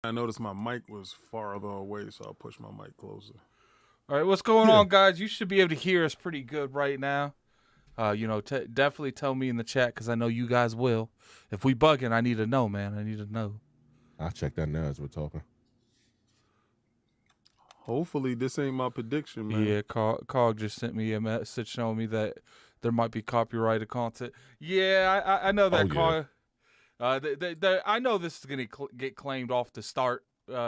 I noticed my mic was farther away, so I'll push my mic closer. All right, what's going on, guys? You should be able to hear us pretty good right now. You know, definitely tell me in the chat because I know you guys will. If we bugging, I need to know, man. I need to know. I'll check that now as we're talking. Hopefully, this ain't my prediction, man. Yeah, Cog just sent me a message showing me that there might be copyrighted content. Yeah, I know that, Cog. I know this is gonna get claimed off the start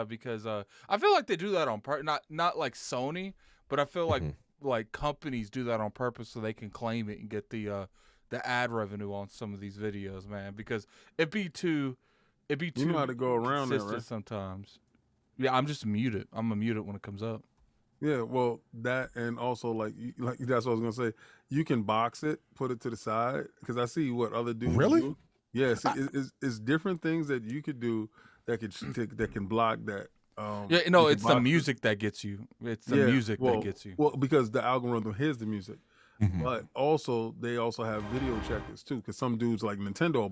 because I feel like they do that on purpose. Not like Sony, but I feel like companies do that on purpose so they can claim it and get the ad revenue on some of these videos, man. Because it'd be too. You know how to go around that, right? Sometimes. Yeah, I'm just muted. I'm gonna mute it when it comes up. Yeah, well, that and also like that's what I was gonna say. You can box it, put it to the side, because I see what other dudes do. Yeah, see, it's different things that you could do that can block that. Yeah, no, it's the music that gets you. It's the music that gets you. Well, because the algorithm hears the music, but also they also have video checkers too. Because some dudes like Nintendo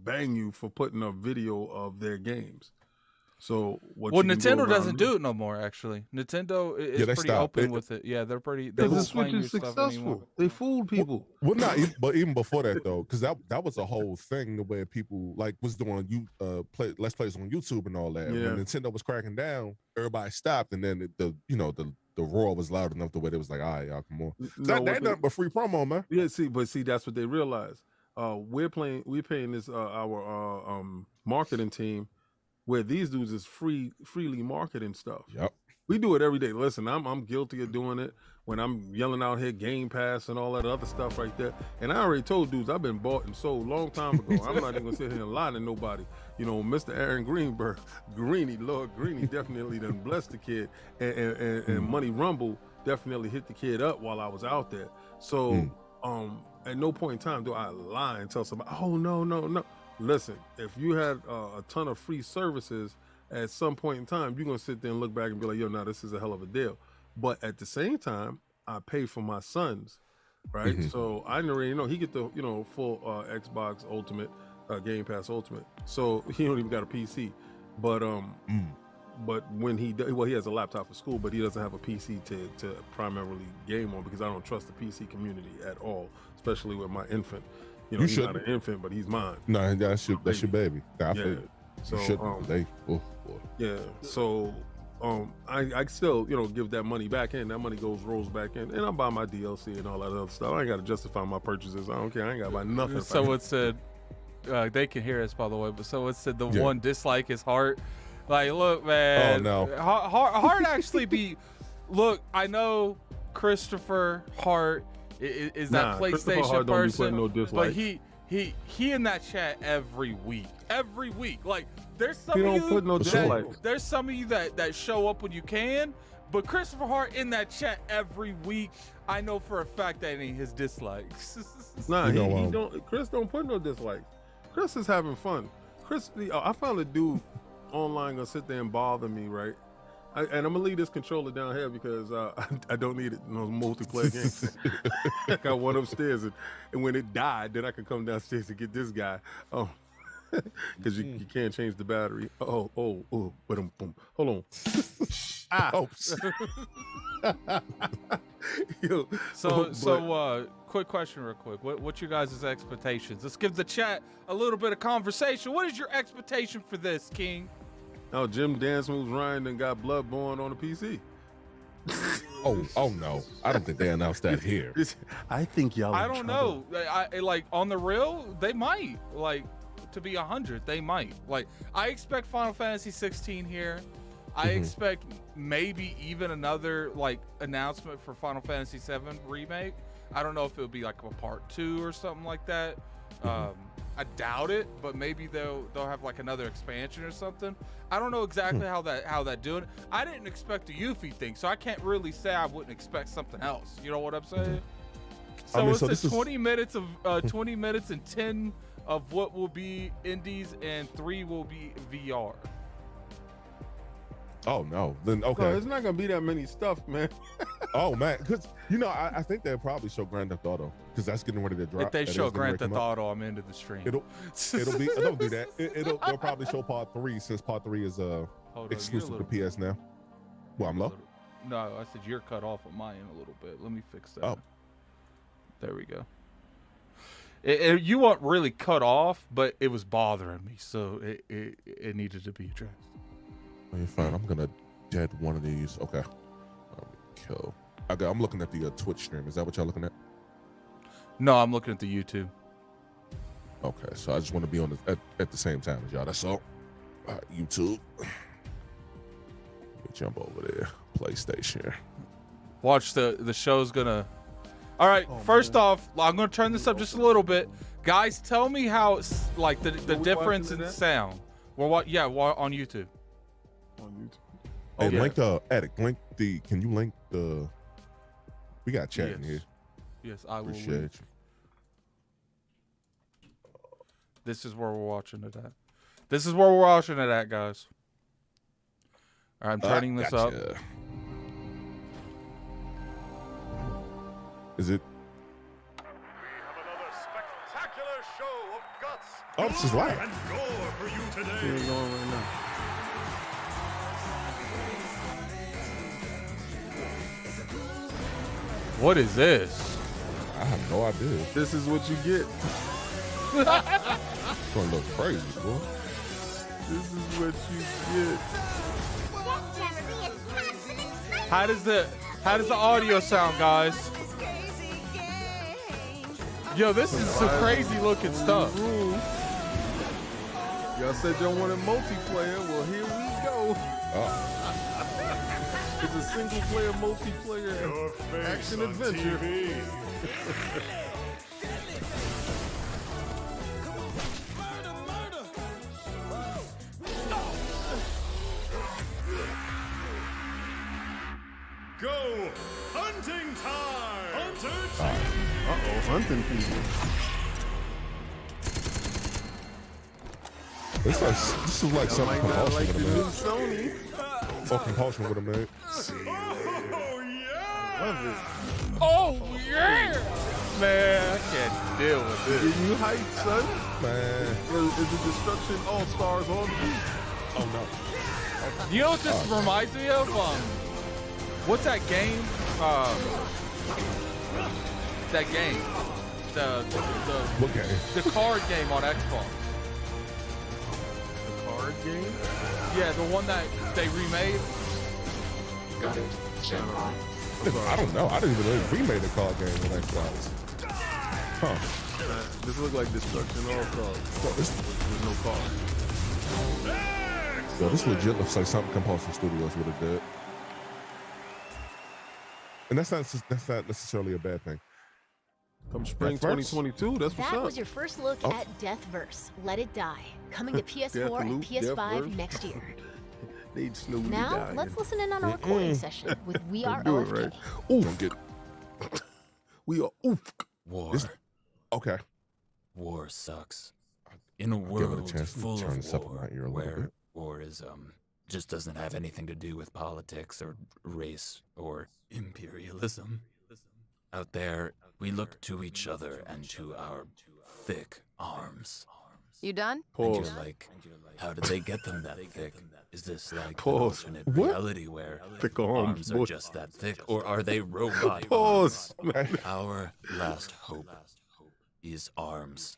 bang you for putting up video of their games. So Nintendo doesn't do it no more. Actually, Nintendo is pretty open with it. Yeah, they're pretty. They won't Switch is successful. They fooled people. Well, not even, but even before that though, because that was a whole thing the way people like was doing Let's Plays on YouTube and all that. Yeah. When Nintendo was cracking down, everybody stopped, and then the roar was loud enough the way they was like, all right, y'all come on. That ain't nothing but free promo, man. Yeah, see, that's what they realized. We're paying this our marketing team. Where these dudes is freely marketing stuff. Yep. We do it every day. Listen, I'm guilty of doing it when I'm yelling out here Game Pass and all that other stuff right there. And I already told dudes I've been bought and sold a long time ago. I'm not even gonna sit here and lie to nobody. You know, Mr. Aaron Greenberg, Lord Greeny definitely done blessed the kid, and Money Rumble definitely hit the kid up while I was out there. So at no point in time do I lie and tell somebody, oh no. Listen, if you had a ton of free services at some point in time, you're going to sit there and look back and be like, yo, no, this is a hell of a deal. But at the same time, I pay for my sons, right? So I already know he get the, full Xbox Ultimate, Game Pass Ultimate. So he don't even got a PC. But when he has a laptop for school, but he doesn't have a PC to primarily game on because I don't trust the PC community at all, especially with my infant. He's not an infant, but he's mine. No, that's your baby. So yeah. So I still give that money back in. That money rolls back in, and I buy my DLC and all that other stuff. I ain't got to justify my purchases. I don't care. I ain't got to buy nothing. Someone said they can hear us, by the way, but someone said the one dislike is Heart. Like, look, man. Oh no. Heart actually be. Look, I know Christopher Hart is that PlayStation person, but he in that chat every week. Like there's some of you that show up when you can, But Christopher Hart in that chat every week, I know for a fact that ain't his dislikes. Nah, he don't. Chris don't put no dislikes. Chris is having fun. Chris, I found a dude online gonna sit there and bother me, right? And I'm gonna leave this controller down here because I don't need it in those multiplayer games. I got one upstairs, and when it died, then I can come downstairs to get this guy. Oh, because you can't change the battery. Oh, boom. Hold on. Ah. Yo, quick question real quick. What's your guys' expectations? Let's give the chat a little bit of conversation. What is your expectation for this, King? Oh, Jim Dance Moves Ryan done got Bloodborne on the PC. oh no. I don't think they announced that here. I think y'all I don't know. I like on the real, they might. Like to be 100, they might. Like I expect Final Fantasy 16 here. I expect maybe even another like announcement for Final Fantasy 7 remake. I don't know if it'll be like a part 2 or something like that. I doubt it, but maybe they'll have like another expansion or something. I don't know exactly how that doing. I didn't expect a Yuffie thing, so I can't really say I wouldn't expect something else. You know what I'm saying? So it's 20 minutes of 20 minutes and 10 of what will be indies and 3 will be VR. Oh no, then okay. No, it's not gonna be that many stuff, man. Oh man, because I think they'll probably show Grand Theft Auto because that's getting ready to drop. If they show Grand Theft Auto, I'm into the stream. It'll be don't do that. They'll probably show Part 3 since Part 3 is exclusive to PS now. Well, I'm low. No, I said you're cut off on my end a little bit. Let me fix that. Oh, there we go. You weren't really cut off, but it was bothering me, so it needed to be addressed. Okay, fine. I'm gonna dead one of these. Okay. Kill. Okay, I'm looking at the Twitch stream. Is that what y'all looking at? No, I'm looking at the YouTube. Okay, so I just want to be on at the same time as y'all. That's all. All right, YouTube. Let me jump over there. PlayStation. Watch the show's gonna. All right. First off, I'm gonna turn this up just a little bit, guys. Tell me how like the difference in sound. We're on YouTube. On YouTube. Hey, link Attic. Can you link the? We got chat in here. Yes, I will. Appreciate you. This is where we're watching it at. This is where we're watching it at, guys. All right, I'm turning this up. Is it? We have another spectacular show of guts. Oh, this is live. And gore for you today. It's going right now. What is this? I have no idea. This is what you get. It's gonna look crazy, boy. This is what you get. How does the audio sound, guys? Yo, this is some crazy looking stuff. Y'all said y'all wanted multiplayer. Well, here we go. Oh. It's a single player multiplayer action adventure. Go hunting time! Hunter time! Uh-oh, hunting people. This is like something Might not Compulsion like the would new have Sony. made. Or Compulsion would have made. Oh yeah! Love it. Oh yeah, man! I can't deal with this. Getting you hyped, son. Man. Is the Destruction All-Stars on the beat? Oh no. You know what this reminds me of? What's that game? That game. What game? The card game on Xbox. The card game? Yeah, the one that they remade. I don't know. I didn't even know they remade the card game on Xbox. Huh. This looks like Destruction All-Stars. There's no card. Yo, this legit looks like something Compulsion Studios would have did. And that's not necessarily a bad thing. Come spring Deathverse? 2022, that's what's That up. was your first look at Deathverse. Let It Die. Coming to PS4 and PS5 Deathverse. next year. they'd slowly Now, die. let's listen in on a recording session with We Are do it OFK. right. Oof. We are oof. War. Okay. War sucks. In a Give it a world chance to full turn of this up in war, my ear a little where bit. war is just doesn't have anything to do with politics or race or imperialism. Out there, we look to each other and to our thick arms. You done? And Pause. you're like, how did they get them that thick? Is this like an Pause. alternate What? reality where Thick arms arms, are boy. just that thick, or are they robot Pause. arms? Our last hope is arms.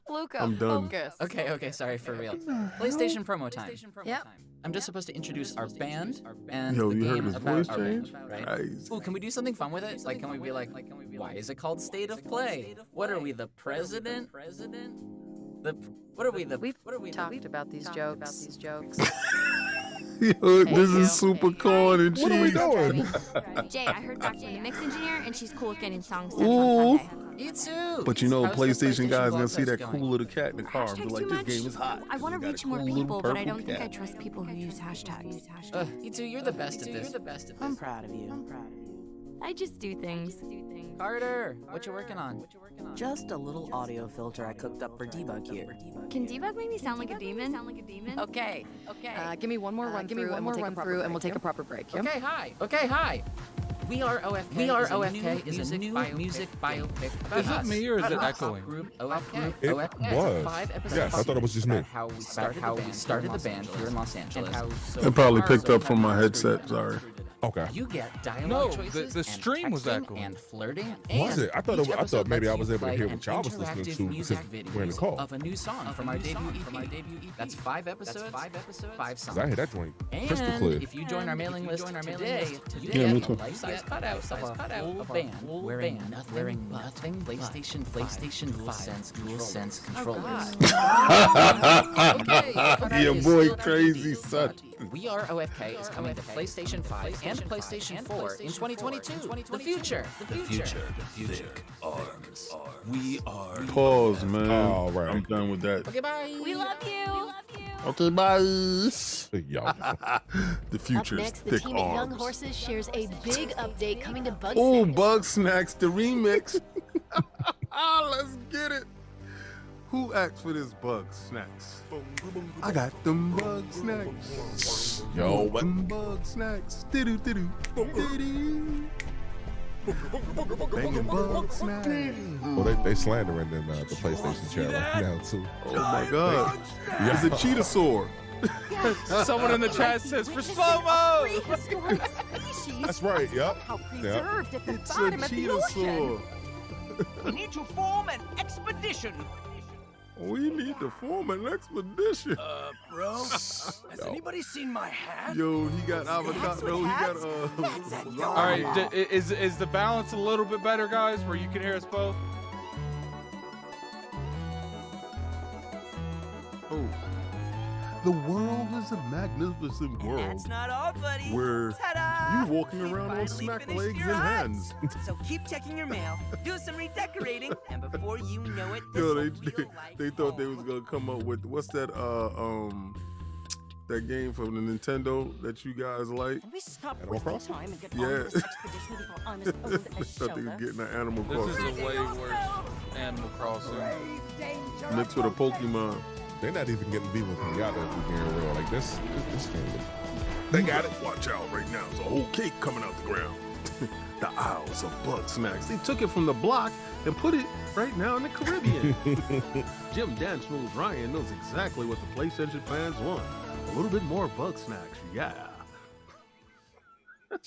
Luca, I'm done. focus. Okay, sorry, for real. PlayStation promo time. Yep. I'm just supposed to introduce our band and Yo, the you heard game his about voice our change? band, right? Nice. Ooh, can we do something fun with it? Like, can we be like, why is it called State of Play? What are we, the president? What are we, the? We've talked about these jokes. Yo, this you. is super corn and What are we cheese. doing? Jay, I heard back from the mix engineer, and she's cool with getting songs done Ooh. on Sunday. You too. But you know, How's the PlayStation guys gonna blog see that test cool going? little cat in the car and be Hashtag like, too this much. game is hot. I want to You got a reach more cool little people, but I purple don't think I cat. trust people who use hashtags. You two, you're the best at this. I'm proud of you. I just do things. Carter, what you working on? Just a little audio filter I cooked up for debug here. Can Debug make me sound like a demon? Okay. Give me one more run through, and we'll take a proper break. Yeah? Okay, hi. We Are OFK is a new music biopic about Is it us. me or is it About our echoing? Group OFK. It OFK. was. 5 episodes. Yes, I thought it was just me. About how we started the band here in Los Angeles. It probably picked up from my headset, sorry. Okay. You get dialogue No, choices the stream and was texting echoing. and flirting. Was and it? I thought each I episode thought maybe I lets was you able to play hear an what y'all was listening interactive to music because we're in the videos call. of a new song from our debut EP. That's 5 episodes. 5 songs. 'Cause I hear that joint crystal And clear. if you join our mailing list today, you Yeah, me get too. a life-size cutout of a band wearing nothing PlayStation 5 DualSense controllers. Your boy crazy son. We Are OFK is coming to PlayStation 5 and PlayStation 4 in 2022. The future. Thick arms. We are. Pause, man. All right. I'm done with that. Okay, bye. We love you. Okay, bye. Yo. The Up future's next, the thick team at Young arms. Horses shares a big update coming to Bugsnax. Oh, Bugsnax, the remix. Let's get it. Who asked for this Bugsnax? I got them Bugsnax. Yo, what? Them Bugsnax. Didoo didoo. Didoo. Banging Bugsnax. Well, they slandering in the PlayStation chat right now too. Oh my God. It's a cheetah sword. Someone in the chat says for slow mo. That's right. Yep. Yep. It's a cheetah sword. We need to form an expedition. We need to form an expedition. Bro, has anybody seen my hat? Yo, he got avocado. He got All right, is the balance a little bit better, guys, where you can hear us both? Oh, the world is a magnificent world That's not all, buddy. where Ta-da! you walking around on Finally smack finished legs your and hut. hands. So keep checking your mail, do some redecorating, and before you know it, this Yo, will feel like they thought they home. was gonna come up with what's that that game from the Nintendo that you guys like? Can we stop Animal wasting Crossing? time and get Yeah. on with this expedition before Honest owns They a thought they was shoulder? getting an Animal This Crossing is a way worse Animal Crossing. mixed with a Pokemon. They're not even getting beat with me out there. If we're being real, like this game. They got it. Watch out right now. There's a whole cake coming out the ground. The Isles of Bugsnax. They took it from the block and put it right now in the Caribbean. Jim Dance knows Ryan knows exactly what the PlayStation fans want. A little bit more Bugsnax, yeah. Hey,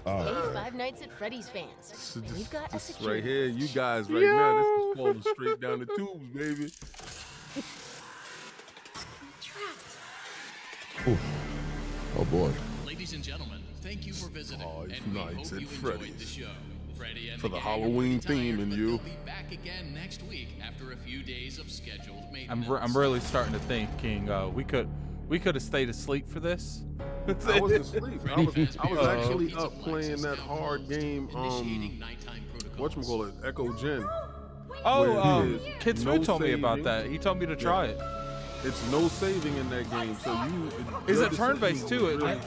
5 Nights at Freddy's fans. So And we've got a this security right here, you guys right now, this is falling straight down the tubes, baby. Oh boy. Ladies and gentlemen, thank you for visiting, Five and we Nights hope at you enjoyed Freddy's. the show. Freddie and For the the gang are Halloween retired, theme in but you. they'll be back again next week after a few days of scheduled maintenance. I'm really starting to think, King. We could have stayed asleep for this. I was asleep. I was actually Pizza up playing Plex that is hard game, initiating nighttime protocols. whatchamacallit, Echo Gen. Oh, Where it is Kid no Sue told me about saving. that. He told me to try it. It's no saving in that game, so you. Is it turn-based too? Really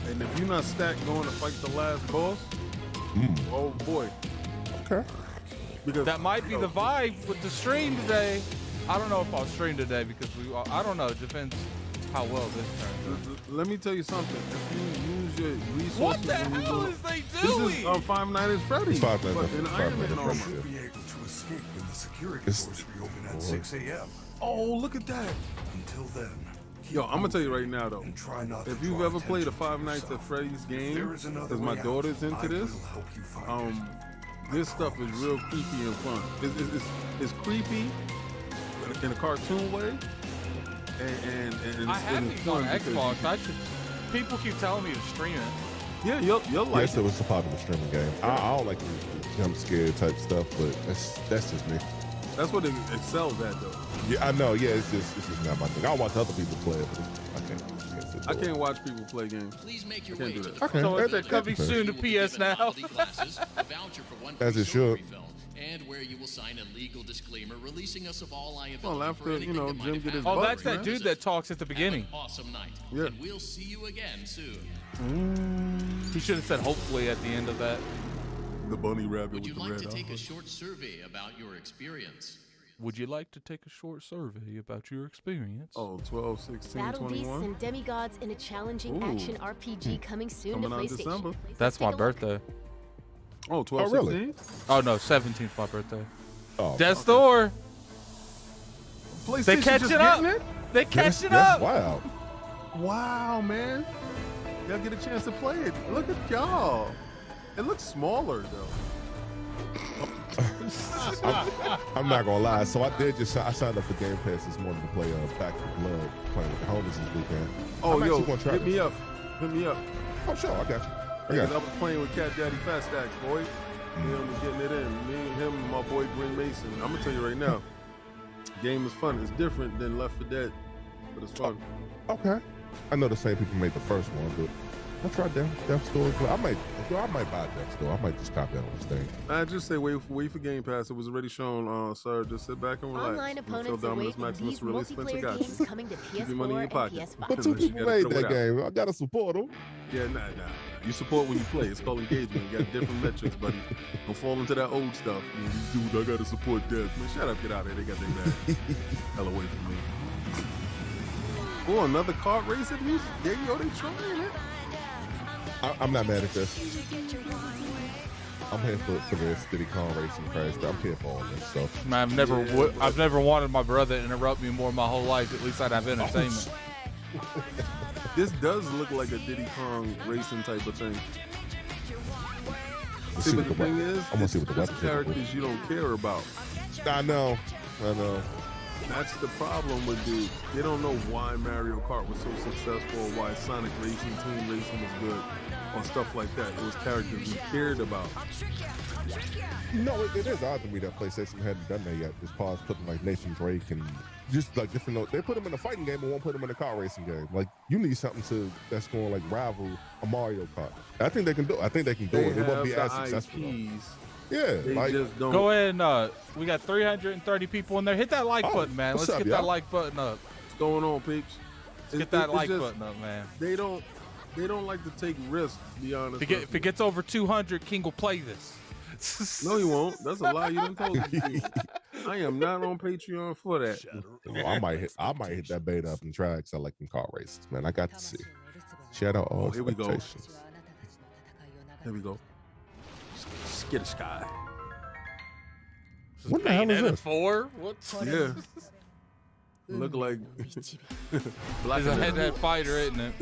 and if you're not stacked going to fight the last boss, oh boy. Okay. Because that might be the vibe with the stream today. I don't know if I'll stream today because I don't know. It depends how well this turns out. Let me tell you something. If you use your resources, what the hell is they doing? This is Five Nights at Freddy's. Five Nights at in Iron Man armor. Should be able to escape when the security doors reopen at 6 a.m. Oh, look at that. Until then. Yo, I'm gonna tell you right now though. If you've ever played a Five Nights at Freddy's game, because my daughter's into this, this stuff is real creepy and fun. It's creepy in a cartoon way, and I have these on Xbox. People keep telling me to stream it. Yeah, you'll like it. Yes, it was a popular streaming game. I don't like the jump scare type stuff, but that's just me. That's what it excels at, though. Yeah, I know. Yeah, it's just not my thing. I'll watch other people play it, but I can't watch people play games. Please make your way to the okay. So it's coming soon to PS Now. As it should. And where you will sign a legal disclaimer releasing us of all liability. Well, after Jim get his oh, bucks, that's that dude that talks at the beginning. Have an awesome night. Yeah. And we'll see you again soon. He should have said hopefully at the end of that. The bunny rabbit. Would you with the like red to take a eyes. short survey about your experience? Would you like to take a short survey about your experience? Oh, 12, 16, Battle 21. beasts and demigods in a challenging action RPG coming soon Coming to out PlayStation. December. That's my birthday. Oh, 12, Oh, really? 16? Oh no, 17th my birthday. Oh, Death's Door. PlayStation They catching just up. getting it? They catching that's up. Wow. Wow, man. Y'all get a chance to play it. Look at y'all. It looks smaller, though. I'm not gonna lie. So I signed up for Game Pass this morning to play Back 4 Blood, playing with the homies this weekend. Oh, I'm yo, actually gonna try hit me this. up. Hit me up. Oh, sure, I got you. Because I was playing with Cat Daddy Fat Stacks, boy. Me and him was getting it in. Me and him and my boy Green Mason. I'm gonna tell you right now, game is fun. It's different than Left 4 Dead, but it's fun. Okay. I know the same people made the first one, but I tried Death's Door. I might buy Death's Door. I might just cop that on this thing. I just say wait for Game Pass. It was already shown, sir. Just sit back and relax. Online opponents Until await Dominus Maximus these release, Spencer multiplayer got games you. coming to Keep your money in PS4 your and pocket. PS5. But two Unless you people gotta made throw it that out. game. I gotta support them. Yeah, nah. You support when you play. It's called engagement. You got different metrics, buddy. Don't fall into that old stuff. Dude, I gotta support Death. Man, shut up, get out of here. They got their bag. Hell away from me. Oh, another kart racing music. There you go, they trying it. I'm not mad at this. I'm here for this Diddy Kong racing crash. I'm here for all this stuff. Man, I've never wanted my brother to interrupt me more my whole life. At least I'd have entertainment. This does look like a Diddy Kong racing type of thing. See, but the thing is, I'm gonna see what the it's weapons characters you don't care about. I know. That's the problem with dudes. They don't know why Mario Kart was so successful, or why Sonic Racing, Team Racing was good, or stuff like that. It was characters you cared about. No, it is odd to me that PlayStation hadn't done that yet. As far as putting like Nathan Drake and just like different. They put them in a fighting game, but won't put them in a car racing game. Like you need something that's going to like rival a Mario Kart. I think they can do it. It won't be as successful. Yeah, they just don't. Go ahead and we got 330 people in there. Hit that like button, man. Let's get that like button up. What's going on, peeps? Let's get that like button up, man. They don't like to take risks, to be honest. If it gets over 200, King will play this. No, he won't. That's a lie you done told me. I am not on Patreon for that. I might hit that beta up and try because I like them car races, man. I got to see. Shadow all here we go. expectations. Here we go. Skittish guy. What the hell is this? 4? What? Yeah. Look like black. It's a head-to-head fighter, isn't it?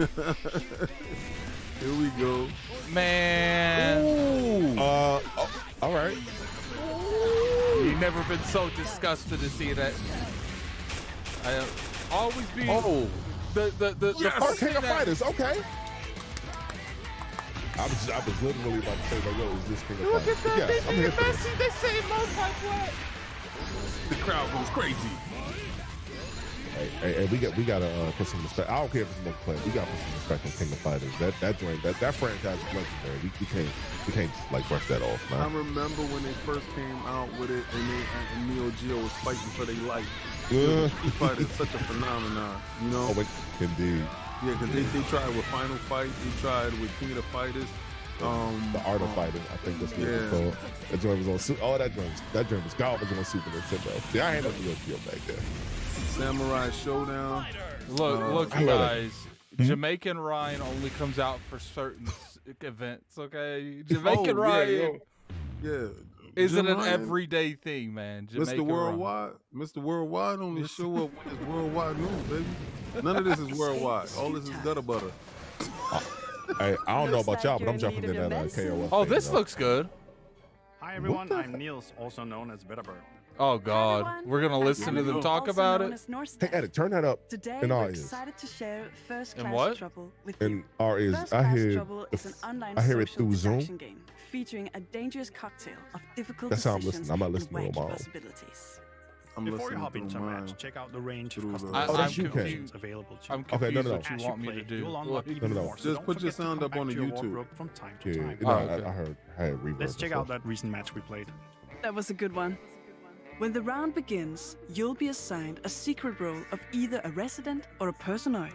Here we go. Man. Ooh. All right. You've never been so disgusted to see that. I always be. Oh. The King of Fighters. Okay. I was literally about to say, like, yo, is this King of Fighters? Look at that. Yes, I'm here for this. They say multiplayer. The crowd goes crazy. Hey, we gotta put some respect. I don't care if it's multiplayer. We gotta put some respect on King of Fighters. That franchise is legendary. We can't like brush that off, man. I remember when they first came out with it, and Neo Geo was fighting for their life. King Fighters is such a phenomenon, you know. Oh, indeed. Yeah, because they tried with Final Fight. They tried with King of the Fighters. The Art of Fighting, I think that's what it's called. That joint was on. Oh, that joint was garbage on Super Nintendo. See, I ain't had Neo Geo back there. Samurai Showdown. Look, guys. Jamaican Ryan only comes out for certain events. Okay, Jamaican Ryan. Yeah. Isn't an everyday thing, man. Mr. Worldwide. Mr. Worldwide only show up when it's worldwide news, baby. None of this is worldwide. All this is gutter butter. Hey, I don't know about y'all, but I'm jumping in that KOF. Oh, this looks good. Hi everyone, I'm Niels, also known as Bitterbird. Oh God, we're gonna listen to them talk about it. Hey, Edit, turn that up. Today in our we're ears. excited to share First And Class what? Trouble with In you. our ears, First I Class hear Trouble is an online I hear it social through Zoom. deduction game featuring a dangerous cocktail of difficult That's how I'm decisions listening. I'm not and listening to wacky them all. possibilities. Before you hop into a match, check out the range of custom I'm options available to you. I'm confused no. what you want me to do. You'll unlock even more, so Just don't put your forget to sound come up on back the to your YouTube. wardrobe from time to Yeah, time. no, I heard reverb. Let's check out that recent match we played. That was a good one. When the round begins, you'll be assigned a secret role of either a resident or a personoid.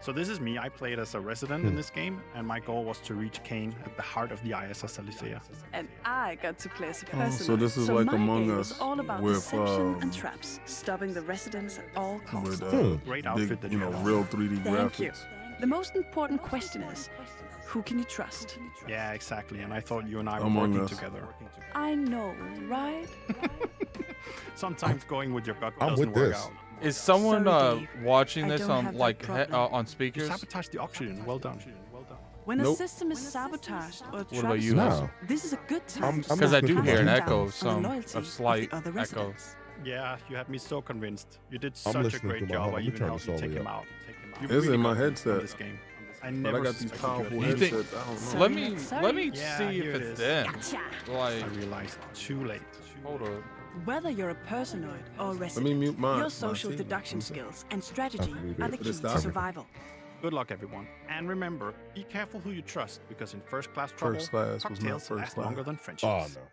So this is me. I played as a resident in this game, and my goal was to reach Kane at the heart of the ISS Alicea. And I got to play as a Oh, personoid. so this is like my Among game Us was all about with, deception and traps, stopping the residents at all costs. With Great big, outfit that you you know, have on. real 3D Thank you. graphics. The most important question is, who can you trust? Yeah, exactly. And I thought you and I were Among working Us. together. I know, right? Sometimes going with your gut I'm doesn't with work this. out. Is someone Sorry, Dave. watching I this don't on have that like problem. on You speakers? sabotaged the oxygen. Well done. When a Nope. system is sabotaged or What about trapped, you? No. this is a good time I'm to Because I do listening hear to an you. echo of the some loyalty of of slight the other echo. residents. Yeah, you had me so convinced. You did I'm such a listening great to my job. home. I Let me even turn helped this you all take the way him up. out. You It's in my got me headset. in this game. I But never I got these suspected powerful you had You think- headsets. I don't know. Let me Yeah, see here if it it's is. them. I Like, realized too late. hold up. Whether you're a personoid or Let resident, me mute mine. your social team. deduction skills and strategy Okay, are the but key it's to stopping. survival. Good luck, everyone. And remember, be careful who you trust, because in First Class Trouble, First Class was not cocktails First last Class. longer than friendships. Oh no.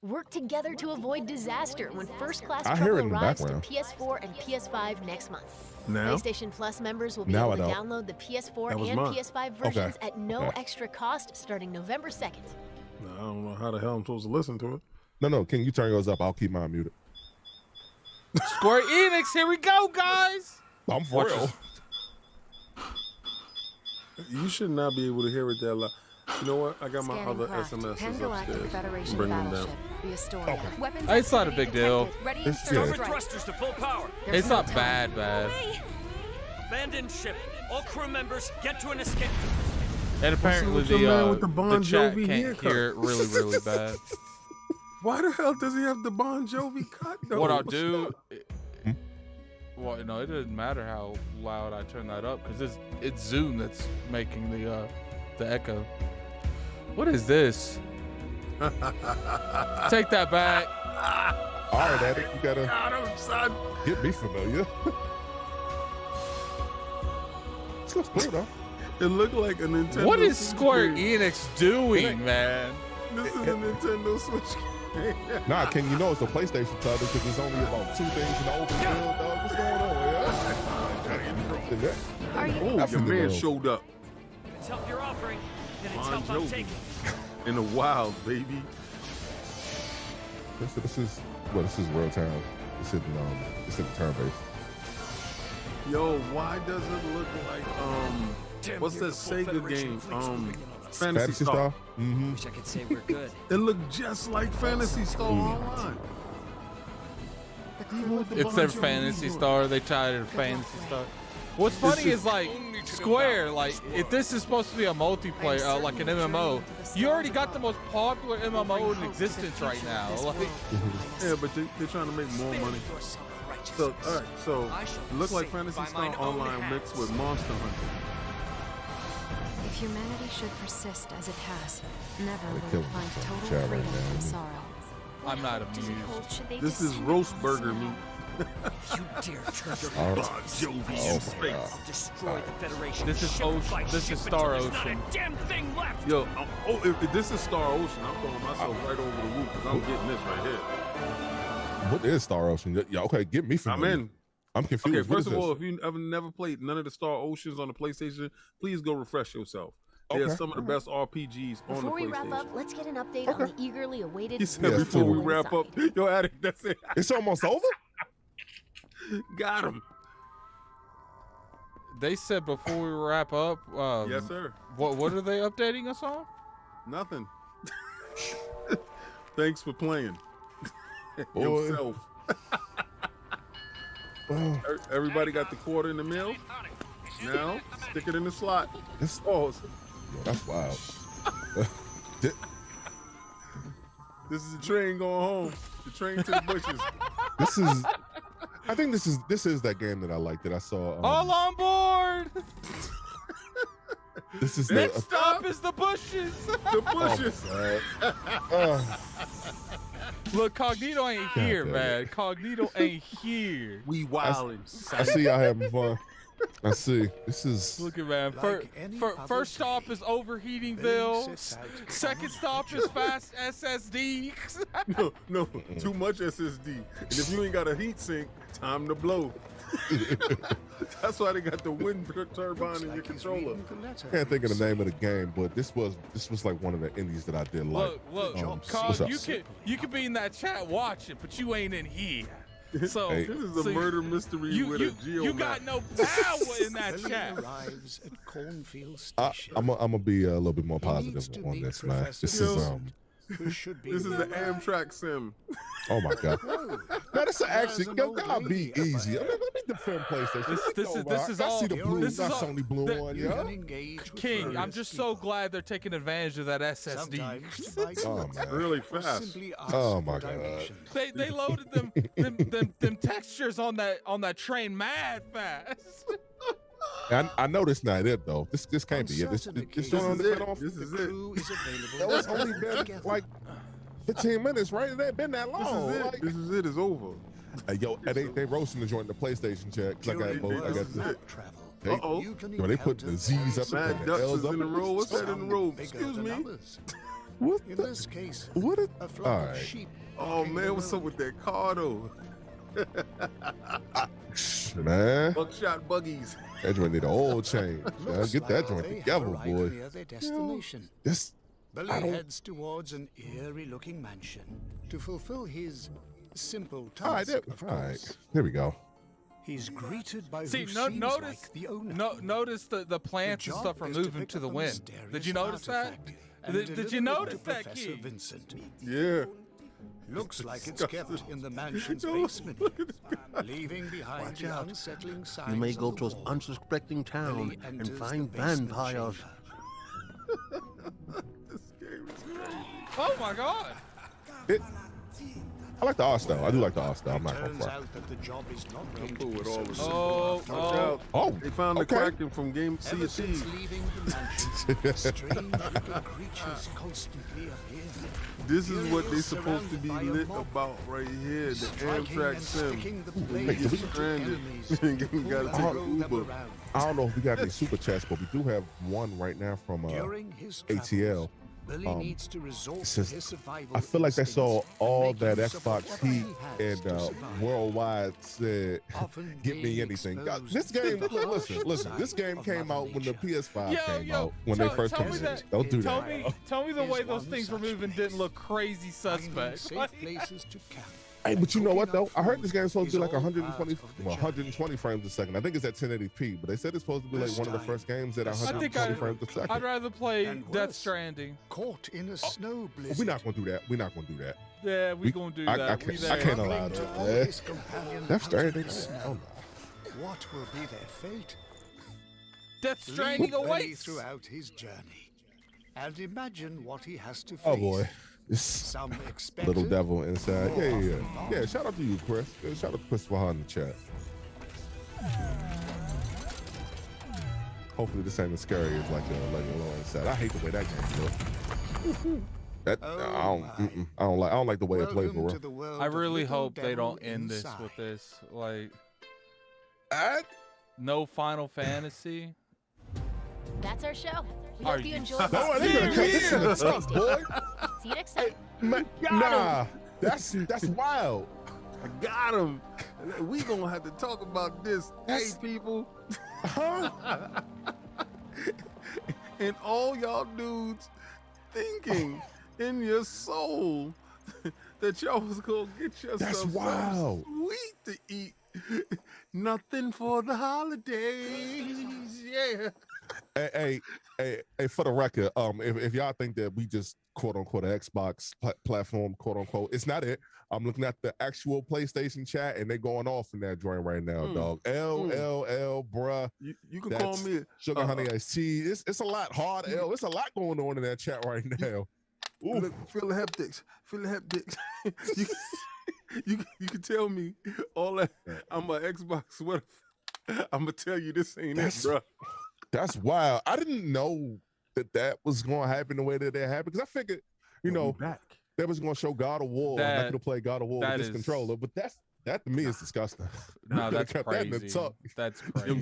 Work together to avoid disaster when First Class I hear Trouble it in the arrives to background. PS4 and PS5 next month. Now? PlayStation Plus members will be Now able I to don't. download the PS4 That was and mine. PS5 versions Okay. at no Okay. extra cost starting November 2nd. I don't know how the hell I'm supposed to listen to it. No, King, you turn yours up. I'll keep mine muted. Square Enix, here we go, guys. I'm for Watch real. this. You should not be able to hear it that loud. You know what? I got my Scanning other craft. SMSs Pan-Galactic upstairs. Federation Bring them down. battleship, the Astoria. Weapons It's not a big activated. deal. Detected. Ready It's for good. strike. Thrusters to full power. There's It's no not time. bad. Abandon ship. All crew members get to an escape. And apparently with your man with the the Bon chat Jovi can't haircut? hear it really bad. Why the hell does he have the Bon Jovi cut though? What I'll do, well, no, it doesn't matter how loud I turn that up because it's Zoom that's making the echo. What is this? Take that back. All right, Daddy, you gotta Got him, son. get me familiar. This looks cool though. It looked like a Nintendo. What is Switch Square game. Enix doing, man? This is a Nintendo Switch game. Nah, King, you know it's a PlayStation title because there's only about 2 things in the open field, dog. What's going on, yeah? Are you Oh, your Definitely man will. showed up. It's help you're offering, and it's Bon help I'm Jovi. taking. In the wild, baby. This is real time. This is turn based. Yo, why does it look like what's that Sega game? Fantasy Star. Mm-hmm. Wish I could say we're good. It looked just like Fantasy Star Online. It's their Fantasy Star. They tied it to Fantasy Star. What's funny is like Square, like if this is supposed to be a multiplayer, like an MMO, you already got the most popular MMO in existence right now. Like, Yeah, but they're trying to make more money. So, all right, so it looked like Fantasy Star Online mixed with Monster Hunter. If humanity should persist as it has, never will killing it find themselves. total Chat right freedom now, from isn't it? sorrow. I'm not amused. This is roast burger meat. You dare turn your Oh. back on Jovi in space. I'll destroy the Federation. This is ship Ocean. by This ship is until Star there's Ocean. Not a damn thing left. Yo, if this is Star Ocean, I'm throwing myself right over the roof because I'm getting this right here. What is Star Ocean? Yeah, okay, get me familiar. I'm in. I'm confused. Okay, What first is of all, this? if you ever never played none of the Star Oceans on the PlayStation, please go refresh yourself. They're Okay. some of the best RPGs on the Before we PlayStation. wrap up, let's get an update on the eagerly awaited. He said Yeah, before we too. wrap up, yo, Addict, that's it. It's almost over? Got him. They said before we wrap up. Yes, sir. What are they updating us on? Nothing. Thanks for playing. Boy. Yourself. Oh, Everybody got the quarter in the mail? Now, stick it in the slot. this, Oh, yo, that's wild. this is the train going home. The train to the bushes. This is. I think this is that game that I like that I saw. All on board. This is Next the. stop is the bushes. The bushes. Look, Cognito ain't here, damn man. Cognito ain't here. We wildin'. I see y'all having fun. I see. This is. Look at man. First stop is overheatingville. Second stop is fast SSD. No, too much SSD. And if you ain't got a heat sink, time to blow. That's why they got the wind turbine in your controller. Can't think of the name of the game, but this was like one of the indies that I did like. Look, what's Cog, up? you can be in that chat watching, but you ain't in here. So Hey. This is a murder mystery with a geomap. You got no power in that chat. I'm gonna be a little bit more positive on this, man. This is This is the Amtrak sim. Oh my god. No, this is actually gotta be easy. I mean, let me defend PlayStation. This is I all. see the blue, This is not all. Sony blue on, yeah. King, I'm just so glad they're taking advantage of that SSD. Oh man. Really fast. Oh my god. They loaded them textures on that train mad fast. I know this not it though. This can't be it. This joint is it. off. This is it. That was only been like 15 minutes, right? It ain't been that long. This is it. Like, This is it. It's over. hey, yo, and they roasting the joint in the PlayStation chat because I got both. I got the. Uh-oh. Yo, they put the Z's up Mad and the ducks L's is up. in a row. What's that in a row? Excuse me. What the? What? All right. Oh man, what's up with that car though? Man, Buckshot buggies. that joint need an oil change. Man. Get that joint together, boy. This. Billy I don't- heads towards an eerie-looking mansion to fulfill his simple task. All right, there we go. He's greeted by See, who no, seems notice, like the owner. notice the plants and job stuff are is to moving pick to up the a wind. mysterious Did you notice that? artifact and Did deliver you it notice to that, Professor Key? Vincent. Yeah. Looks like it's kept in the mansion's basement, leaving behind the unsettling signs. You may go on to the an wall. unsuspecting town Billy and enters find the basement vampires. chamber. This game is crazy. Oh my God! I like the art style. I do like the art style. I'm not gonna Turns front. out that the job is not I'm going cool to with be all so of Oh, this. simple. Watch out. Oh, They found the okay. Kraken from Game Sea Ever of since Thieves. leaving the mansion, strange little creatures constantly appear. This is what they supposed to be lit about right here. The Amtrak sim. Get stranded. You gotta take an Uber. I don't know if we got any super chats, but we do have one right now from During his ATL. Billy needs to resort It to says, his survival I feel like that's all instincts and that make use of Xbox whatever Heat he has and to survive. Worldwide said, Often "Get me being anything." God, exposed this game, to the listen. This side game of came Mother out when the Nature. PS5 came out. When tell- they first tell me came that- out. Don't do Tell that. me the way Is those one things were such moving place. didn't look crazy Finding suspect. safe places to camp. Hey, but you know what though? I heard this game's supposed to be like Is all 120, part of the 120 frames a second. I think it's at 1080p, but they said it's supposed to be like This one of the time, first games at I think 120 frames a second. I'd rather play And Death worse, Stranding. Caught in a snow blizzard. We're not gonna do that. We're not gonna do that. Yeah, we gonna do I that. We can't, I there. can't allow To that. all Yeah. his companions Death out in Stranding. the snow. Oh, What will be their fate? Death Stranding Lead Billy awaits. throughout his journey, and imagine what he has to face. oh boy. This Some expect little it, devil inside. more Yeah, often yeah. not. Yeah, shout out to you, Chris. Yeah, shout out to Chris Vahan in the chat. Hopefully this ain't as scary as like a little inside. I hate the way that game looks. That I don't like the way it plays, bro. I really hope they don't end this with this. Like, no Final Fantasy. That's our show. We Are hope you you enjoyed No, they gonna cut this in the tuck, boy. See you next time. Nah, that's wild. I got him. We gonna have to talk about this. Hey, people. Huh? And all y'all dudes thinking in your soul that y'all was gonna get yourself something sweet to eat. Nothing for the holidays. Yeah. Hey, for the record, if y'all think that we just quote unquote an Xbox platform, quote unquote, it's not it. I'm looking at the actual PlayStation chat and they're going off in that joint right now, dog. L, bruh. You can call me Sugar Honey Iced Tea. It's a lot hard, L. It's a lot going on in that chat right now. Look, feel the heptics. You can tell me all that. I'm an Xbox sweater. I'm gonna tell you this ain't it, bro. That's wild. I didn't know that was going to happen the way that it happened because I figured, they was going to show God of War. I'm not going to play God of War with this controller, but that to me is disgusting. No, that's crazy. That in the tuck. That's crazy.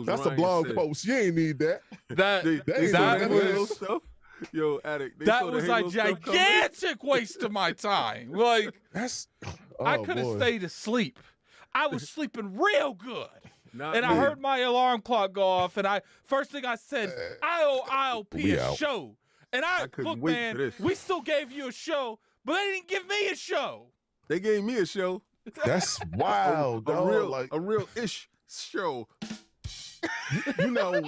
That's a blog post. You ain't need that. That was stuff. Yo, Addict. That was a gigantic waste of my time. Like I could have stayed asleep. I was sleeping real good. I heard my alarm clock go off, and first thing I said, IOP a show. And look, man, we still gave you a show, but they didn't give me a show. They gave me a show. That's wild, dog. A real ish show. You know,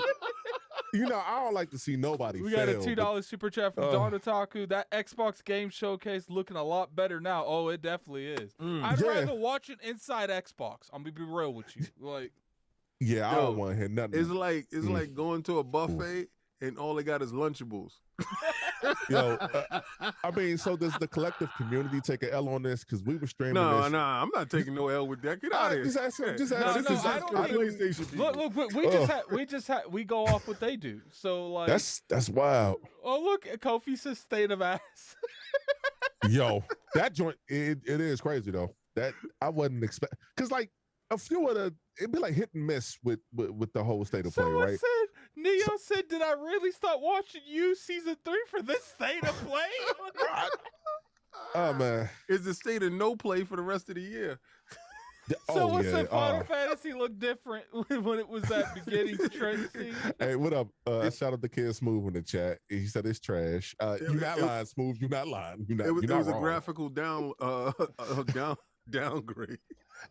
I don't like to see nobody We fail. got a $2 super chat from Don Otaku. That Xbox Game Showcase looking a lot better now. Oh, it definitely is. I'd rather watch an inside Xbox. I'm gonna be real with you. Like, yeah, I don't want to hear nothing. It's like going to a buffet and all they got is Lunchables. Yo, I mean, so does the collective community take an L on this? Because we were streaming No, this. I'm not taking no L with that. Get out of here. Just ask him. PlayStation. Look, we go off what they do. So like, that's wild. Oh look, Kofi says state of ass. Yo, that joint, it is crazy though. That I wasn't expect because like a few of it'd be like hit and miss with the whole state of play, right? Neo said, "Did I really start watching you season 3 for this state of play?" Oh man, it's the state of no play for the rest of the year. So what's that Final Fantasy look different when it was that beginning trend scene? Hey, what up? Shout out to Kid Smooth in the chat. He said it's trash. You're not lying, Smooth. You're not lying. It was a graphical downgrade.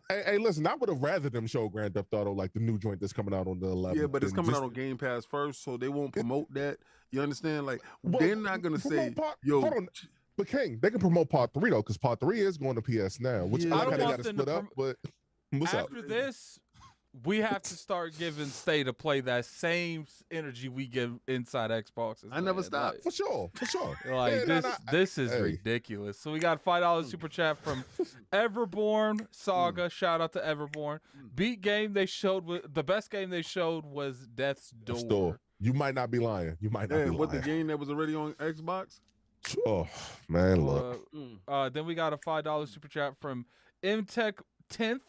Hey, listen, I would have rather them show Grand Theft Auto like the new joint that's coming out on the 11th. Yeah, but it's coming out on Game Pass first, so they won't promote that. You understand? Like, they're not going to say, yo. Hold on. But King, they can promote Part 3 though, because Part 3 is going to PS now, which I don't got to split up. But what's after this, we have to start giving State of Play that same energy we give inside Xboxes. I never stop. For sure. Like this is ridiculous. So we got $5 super chat from Everborn Saga. Shout out to Everborn. Beat game they showed the best game they showed was Death's Door. You might not be lying. What the game that was already on Xbox? Oh man, look. Then we got a $5 super chat from MTech 10th.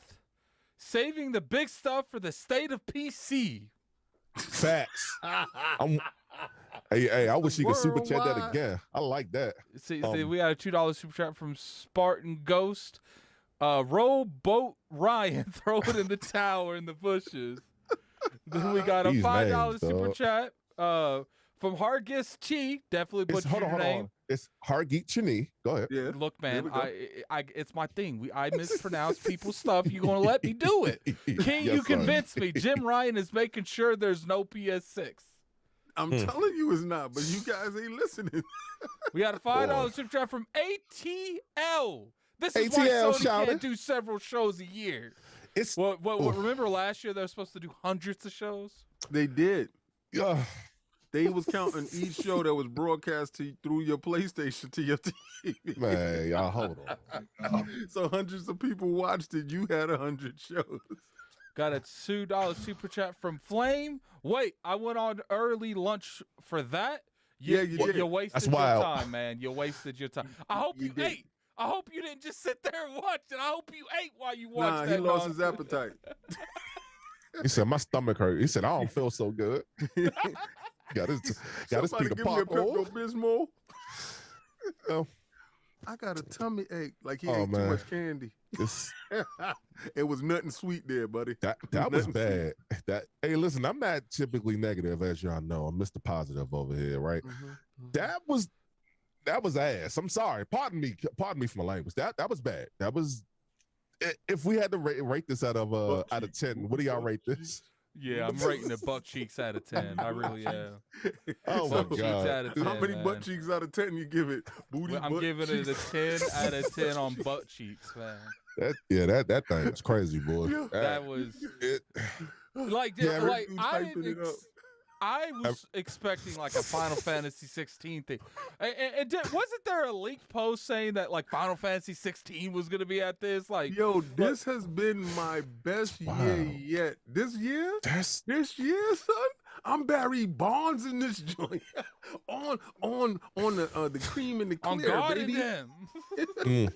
Saving the big stuff for the state of PC. Facts. Hey, I wish you could super chat that again. I like that. See, we got a $2 super chat from Spartan Ghost. Rowboat Ryan, throw it in the tower in the bushes. Then we got a $5 super chat from Hargis Chi. Definitely butchered your name. It's Hargeet Chini. Go ahead. Yeah. Look, man, I it's my thing. I mispronounce people's stuff. You're gonna let me do it? Can you convince me? Jim Ryan is making sure there's no PS6. I'm telling you, it's not. But you guys ain't listening. We got a $5 super chat from ATL. This is why Sony can't do several shows a year. Remember last year they were supposed to do hundreds of shows? They did. Yeah. They was counting each show that was broadcast through your PlayStation to your TV. Man, y'all hold on. So hundreds of people watched it. You had 100 shows. Got a $2 super chat from Flame. Wait, I went on early lunch for that. You wasted your time, man. You wasted your time. I hope you ate. I hope you didn't just sit there and watch it. I hope you ate while you watched that. He lost his appetite. He said, my stomach hurt. He said, I don't feel so good. got to speak a pop Pepto-Bismol. I got a tummy ache. Like he ate too much candy. It was nothing sweet there, buddy. That was bad. Hey, listen, I'm not typically negative, as y'all know. I'm Mr. Positive over here, right? That was ass. I'm sorry. Pardon me for my language. That was bad. That was. If we had to rate this out of 10, what do y'all rate this? Yeah, I'm rating the butt cheeks out of 10. I really am. Oh my God! Out of 10, how many butt cheeks out of 10 you give it? I'm giving it a 10 out of 10 on butt cheeks, man. That thing was crazy, boy. That was I was expecting like a Final Fantasy 16 thing. And wasn't there a leaked post saying that like Final Fantasy 16 was gonna be at this? Like, this has been my best year yet. This year, son. I'm Barry Bonds in this joint. on the cream and the clear, on God baby.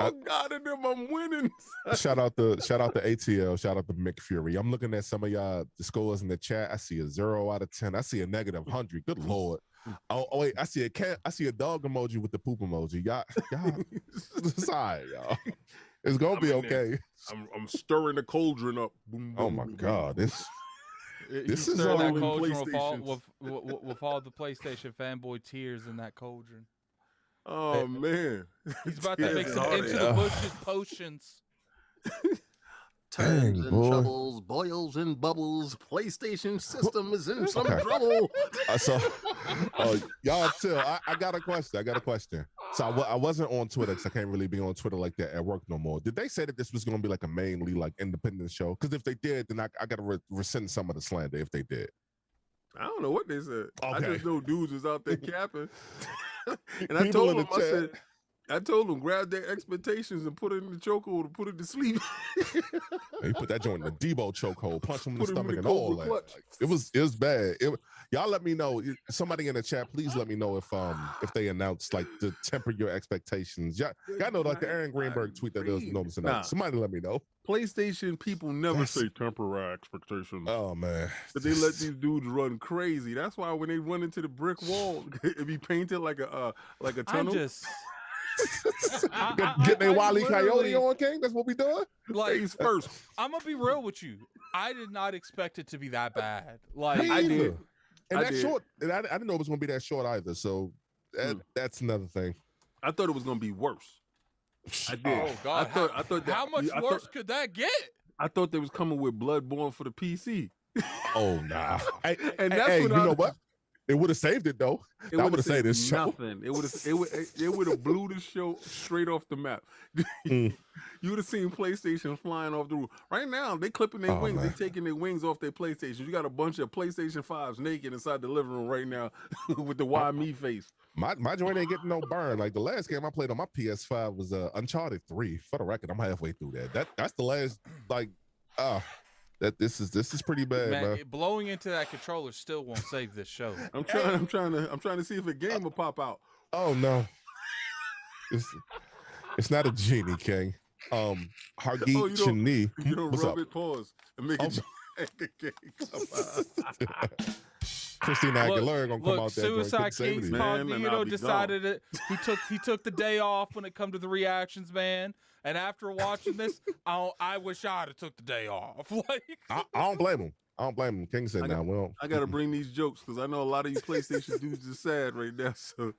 Oh God, and them I'm winning. Shout out to ATL. Shout out to Mick Fury. I'm looking at some of y'all the scores in the chat. I see a 0 out of 10. I see a -100. Good Lord. Oh wait, I see a cat. I see a dog emoji with the poop emoji. Y'all, it's all right, y'all. It's gonna be okay. I'm stirring the cauldron up. Boom, boom, oh my God, this is that cauldron with all the PlayStation fanboy tears in that cauldron. Oh man, he's about to mix it into the bushes potions. Turns and troubles, boils and bubbles. PlayStation system is in some trouble. Y'all chill. I got a question. So I wasn't on Twitter because I can't really be on Twitter like that at work no more. Did they say that this was going to be like a mainly like independent show? Because if they did, then I got to rescind some of the slander if they did. I don't know what they said. Okay. I just know dudes was out there capping. And I told them, grab their expectations and put it in the chokehold and put it to sleep. He put that joint in the Debo chokehold, punch him in the stomach and all that. Like, it was bad. Y'all let me know. Somebody in the chat, please let me know if they announce like to temper your expectations. Y'all know like the Aaron Greenberg tweet that doesn't know this. Somebody let me know. PlayStation people never say temper our expectations. Oh man, but they let these dudes run crazy. That's why when they run into the brick wall, it be painted like a tunnel. Getting a Wile E. Coyote on, King. That's what we doing. Like first, I'm gonna be real with you. I did not expect it to be that bad. Like I did, and short. And I didn't know it was gonna be that short either. So that's another thing. I thought it was gonna be worse. I did. Oh God! I thought that, how much worse could that get? I thought they was coming with Bloodborne for the PC. Oh nah! And that's what you know what? It would have saved it though. That would have saved this nothing. show. It would have blew the show straight off the map. You would have seen PlayStation flying off the roof. Right now, they clipping their wings. They taking their wings off their PlayStations. You got a bunch of PlayStation 5s naked inside the living room right now with the why me face. My joint ain't getting no burn. Like the last game I played on my PS5 was Uncharted 3. For the record, I'm halfway through that. That's the last that this is pretty bad, man. Blowing into that controller still won't save this show. I'm trying to see if a game will pop out. Oh no. It's not a genie, King. Hargeet Chini. You don't rub it, pause, and make it. Christina Aguilera gonna come out there. Suicide Kings Cognito decided it. He took the day off when it come to the reactions, man. And after watching this, I wish I'd have took the day off. Like I don't blame him. King said, "Now, well, I gotta bring these jokes because I know a lot of you PlayStation dudes are sad right now. So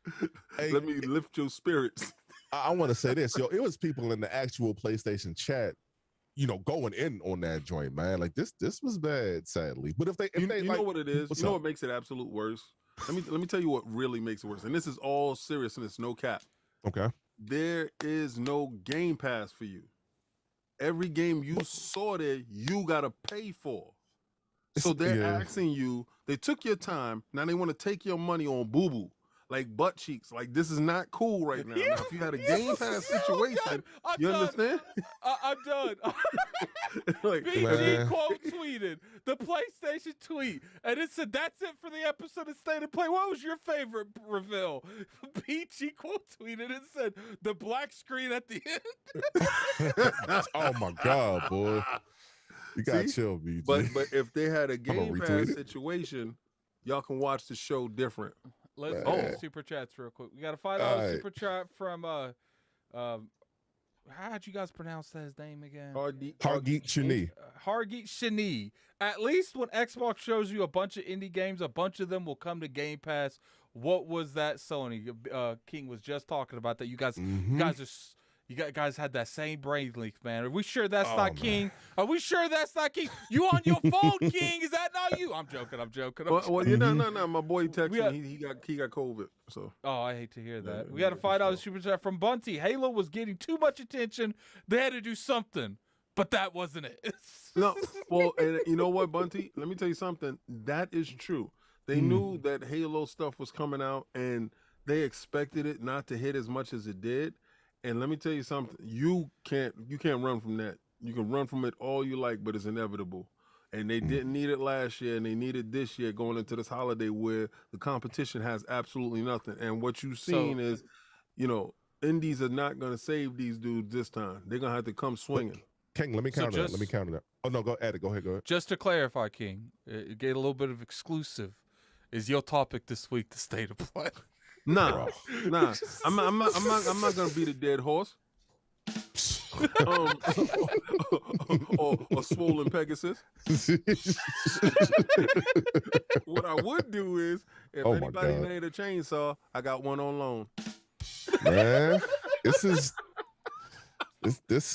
let me lift your spirits." I want to say this, yo. It was people in the actual PlayStation chat, going in on that joint, man. Like this was bad, sadly. But if they know what it is, you know what makes it absolute worse. Let me tell you what really makes it worse. And this is all serious and it's no cap. Okay. There is no Game Pass for you. Every game you saw there, you gotta pay for. So they're asking you. They took your time. Now they want to take your money on boo boo. like butt cheeks. Like this is not cool right now. Now if you had a Game Pass situation, you understand? I'm done. Like, BG quote tweeted the PlayStation tweet, and it said, "That's it for the episode of State of Play. What was your favorite reveal?" BG quote tweeted and said, "The black screen at the end." Oh my God, boy! You gotta chill, BG. But if they had a Game Pass situation, y'all can watch the show different. Let's do super chats real quick. We got a $5 super chat from how'd you guys pronounce his name again? Hargeet Shani. Hargeet Shani. At least when Xbox shows you a bunch of indie games, a bunch of them will come to Game Pass. What was that, Sony? King was just talking about that. You guys had that same brain leak, man. Are we sure that's not King? Are we sure that's not King? You on your phone, King? Is that not you? I'm joking. Well, no. My boy texted me. He got COVID. So. Oh, I hate to hear that. We got a $5 super chat from Bunty. Halo was getting too much attention. They had to do something, but that wasn't it. No. Well, and you know what, Bunty? Let me tell you something. That is true. They knew that Halo stuff was coming out, and they expected it not to hit as much as it did. And let me tell you something. You can't run from that. You can run from it all you like, but it's inevitable. And they didn't need it last year, and they need it this year going into this holiday where the competition has absolutely nothing. And what you've seen is, indies are not going to save these dudes this time. They're going to have to come swinging. King, let me counter that. Oh, no, go ahead. Go ahead. Just to clarify, King, get a little bit of exclusive. Is your topic this week the State of Play? Nah. I'm not gonna beat a dead horse. Or swollen Pegasus. What I would do is, if anybody made a chainsaw, I got one on loan. Man, this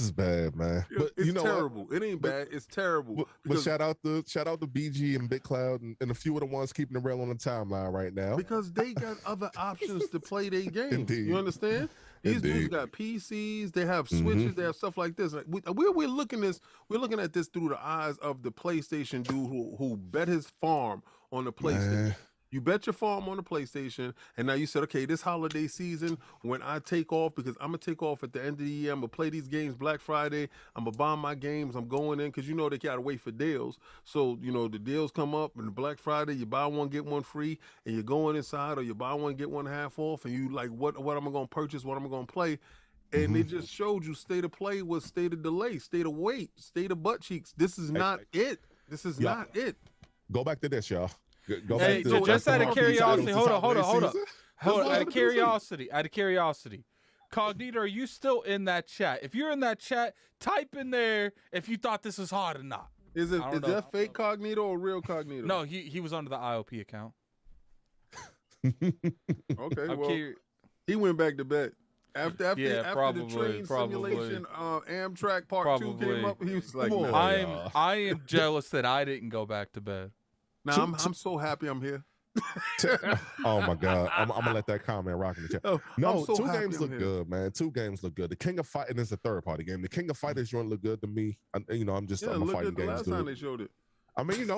is bad, man. But it's terrible. It ain't bad. It's terrible. But shout out to BG and Big Cloud and a few of the ones keeping the rail on the timeline right now. Because they got other options to play their game. Indeed. You understand? These dudes got PCs. They have Switches. They have stuff like this. Like we're looking at this through the eyes of the PlayStation dude who bet his farm on the PlayStation. Man. You bet your farm on the PlayStation, and now you said, okay, this holiday season, when I take off, because I'm going to take off at the end of the year, I'm going to play these games Black Friday, I'm going to buy my games, I'm going in, because they got to wait for deals. So, the deals come up, and Black Friday, you buy one, get one free, and you're going inside, or you buy one, get one half off, and you like, what am I going to purchase, what am I going to play? And they just showed you State of Play was State of Delay, State of Wait, State of Butt Cheeks. This is not it. This is not it. Go back to this, y'all. Hey, just out of curiosity, hold on. Out of curiosity, Cognito, are you still in that chat? If you're in that chat, type in there if you thought this was hard or not. Is that fake Cognito or real Cognito? No, he was under the IOP account. Okay, he went back to bed. After the train simulation, Amtrak Part 2 came up, he was like, I am jealous that I didn't go back to bed. Now I'm so happy I'm here. Oh my God, I'm gonna let that comment rock in the chat. No, two games look good, man. Two games look good. The King of Fighting is a third-party game. The King of Fighters joint look good to me. I'm a fighting games last time they showed it. I mean,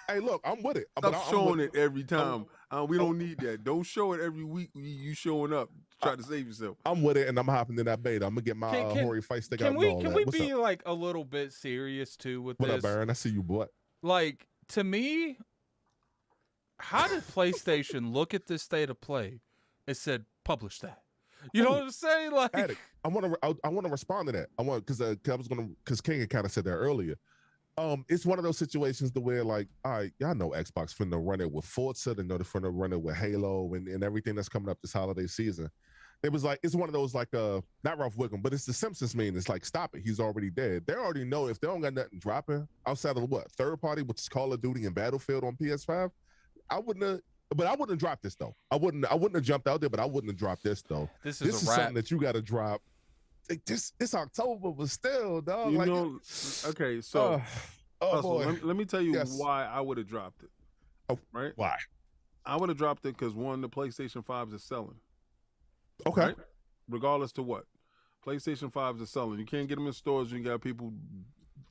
hey, look, I'm with it. Stop showing it every time. We don't need that. Don't show it every week. You showing up, try to save yourself. I'm with it, and I'm hopping in that beta. I'm gonna get my Hori fight stick out. Can we be like a little bit serious too with this? What up, Baron? I see you, boy. Like, to me, how did PlayStation look at this State of Play and said, publish that? You know what I'm saying? Like, Addict, I want to respond to that. I want because King had kind of said that earlier. It's one of those situations to where, like, all right, y'all know Xbox finna run it with Forza, they know they're finna run it with Halo and everything that's coming up this holiday season. It was like, it's one of those, like, not Ralph Wiggum, but it's the Simpsons meme. It's like, stop it, he's already dead. They already know if they don't got nothing dropping outside of third party, which is Call of Duty and Battlefield on PS5. I wouldn't have dropped this though. I wouldn't have jumped out there, but I wouldn't have dropped this though. This is something that you got to drop. It's October, but still, dog. Okay, so let me tell you why I would have dropped it. Oh, right? Why? I would have dropped it because one, the PlayStation 5s are selling. Okay. Right? Regardless to what, PlayStation 5s are selling. You can't get them in stores. You got people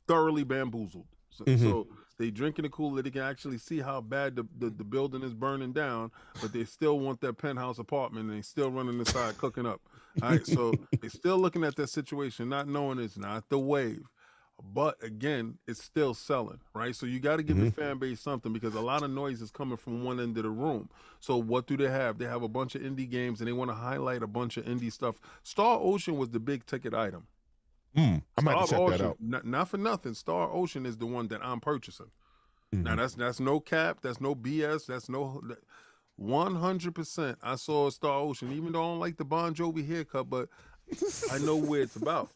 thoroughly bamboozled. So they drinking the Kool-Aid. They can actually see how bad the building is burning down, but they still want that penthouse apartment, and they still running inside cooking up. All right, so they're still looking at that situation, not knowing it's not the wave. But again, it's still selling, right? So you got to give your fan base something, because a lot of noise is coming from one end of the room. So what do they have? They have a bunch of indie games, and they want to highlight a bunch of indie stuff. Star Ocean was the big ticket item. I might have to check Ocean, that out. Not for nothing, Star Ocean is the one that I'm purchasing. Now that's no cap, that's no BS, that's no 100%. I saw Star Ocean, even though I don't like the Bon Jovi haircut, but I know where it's about.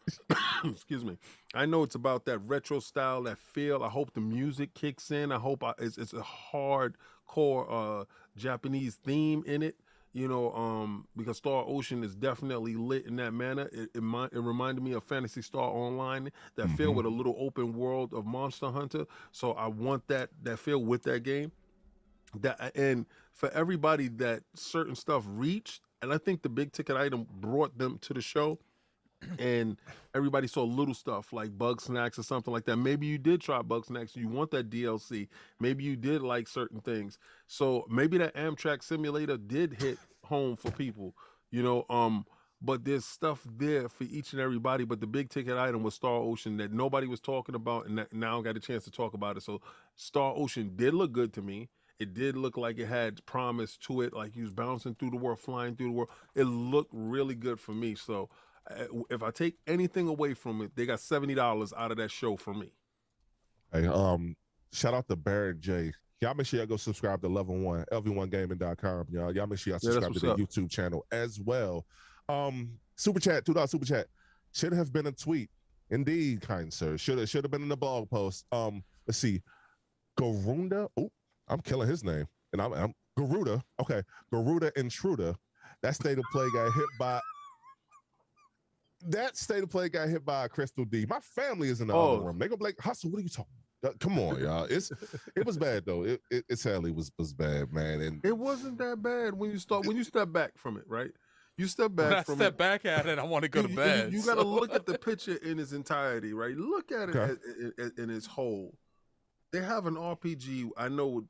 Excuse me. I know it's about that retro style, that feel. I hope the music kicks in. I hope it's a hardcore Japanese theme in it. You know, because Star Ocean is definitely lit in that manner. It reminded me of Phantasy Star Online, that feel with a little open world of Monster Hunter. So I want that feel with that game. And for everybody that certain stuff reached, and I think the big ticket item brought them to the show, and everybody saw little stuff like Bugsnax or something like that. Maybe you did try Bugsnax, you want that DLC. Maybe you did like certain things. So maybe that Amtrak simulator did hit home for people, you know, but there's stuff there for each and everybody. But the big ticket item was Star Ocean that nobody was talking about, and now I got a chance to talk about it. So Star Ocean did look good to me. It did look like it had promise to it, like he was bouncing through the world, flying through the world. It looked really good for me. So if I take anything away from it, they got $70 out of that show for me. Hey, shout out to Barrett J. Y'all make sure y'all go subscribe to Level 1, LV1Gaming.com. Y'all make sure y'all subscribe to the YouTube channel as well. Super chat, $2 super chat. Should have been a tweet. Indeed, kind sir. Should have been in the blog post. Let's see. Garunda. Oh, I'm killing his name. And I'm Garuda. Okay. Garuda Intruder. That state of play got hit by a Crystal D. My family is in the other room. They gonna be like, Hustle, what are you talking about? Come on, y'all. It was bad though. It sadly was bad, man. And it wasn't that bad when you step back from it, right? You step back from it. When I step back at it, I want to go to bed. You got to look at the picture in its entirety, right? Look at it in its whole. They have an RPG. I know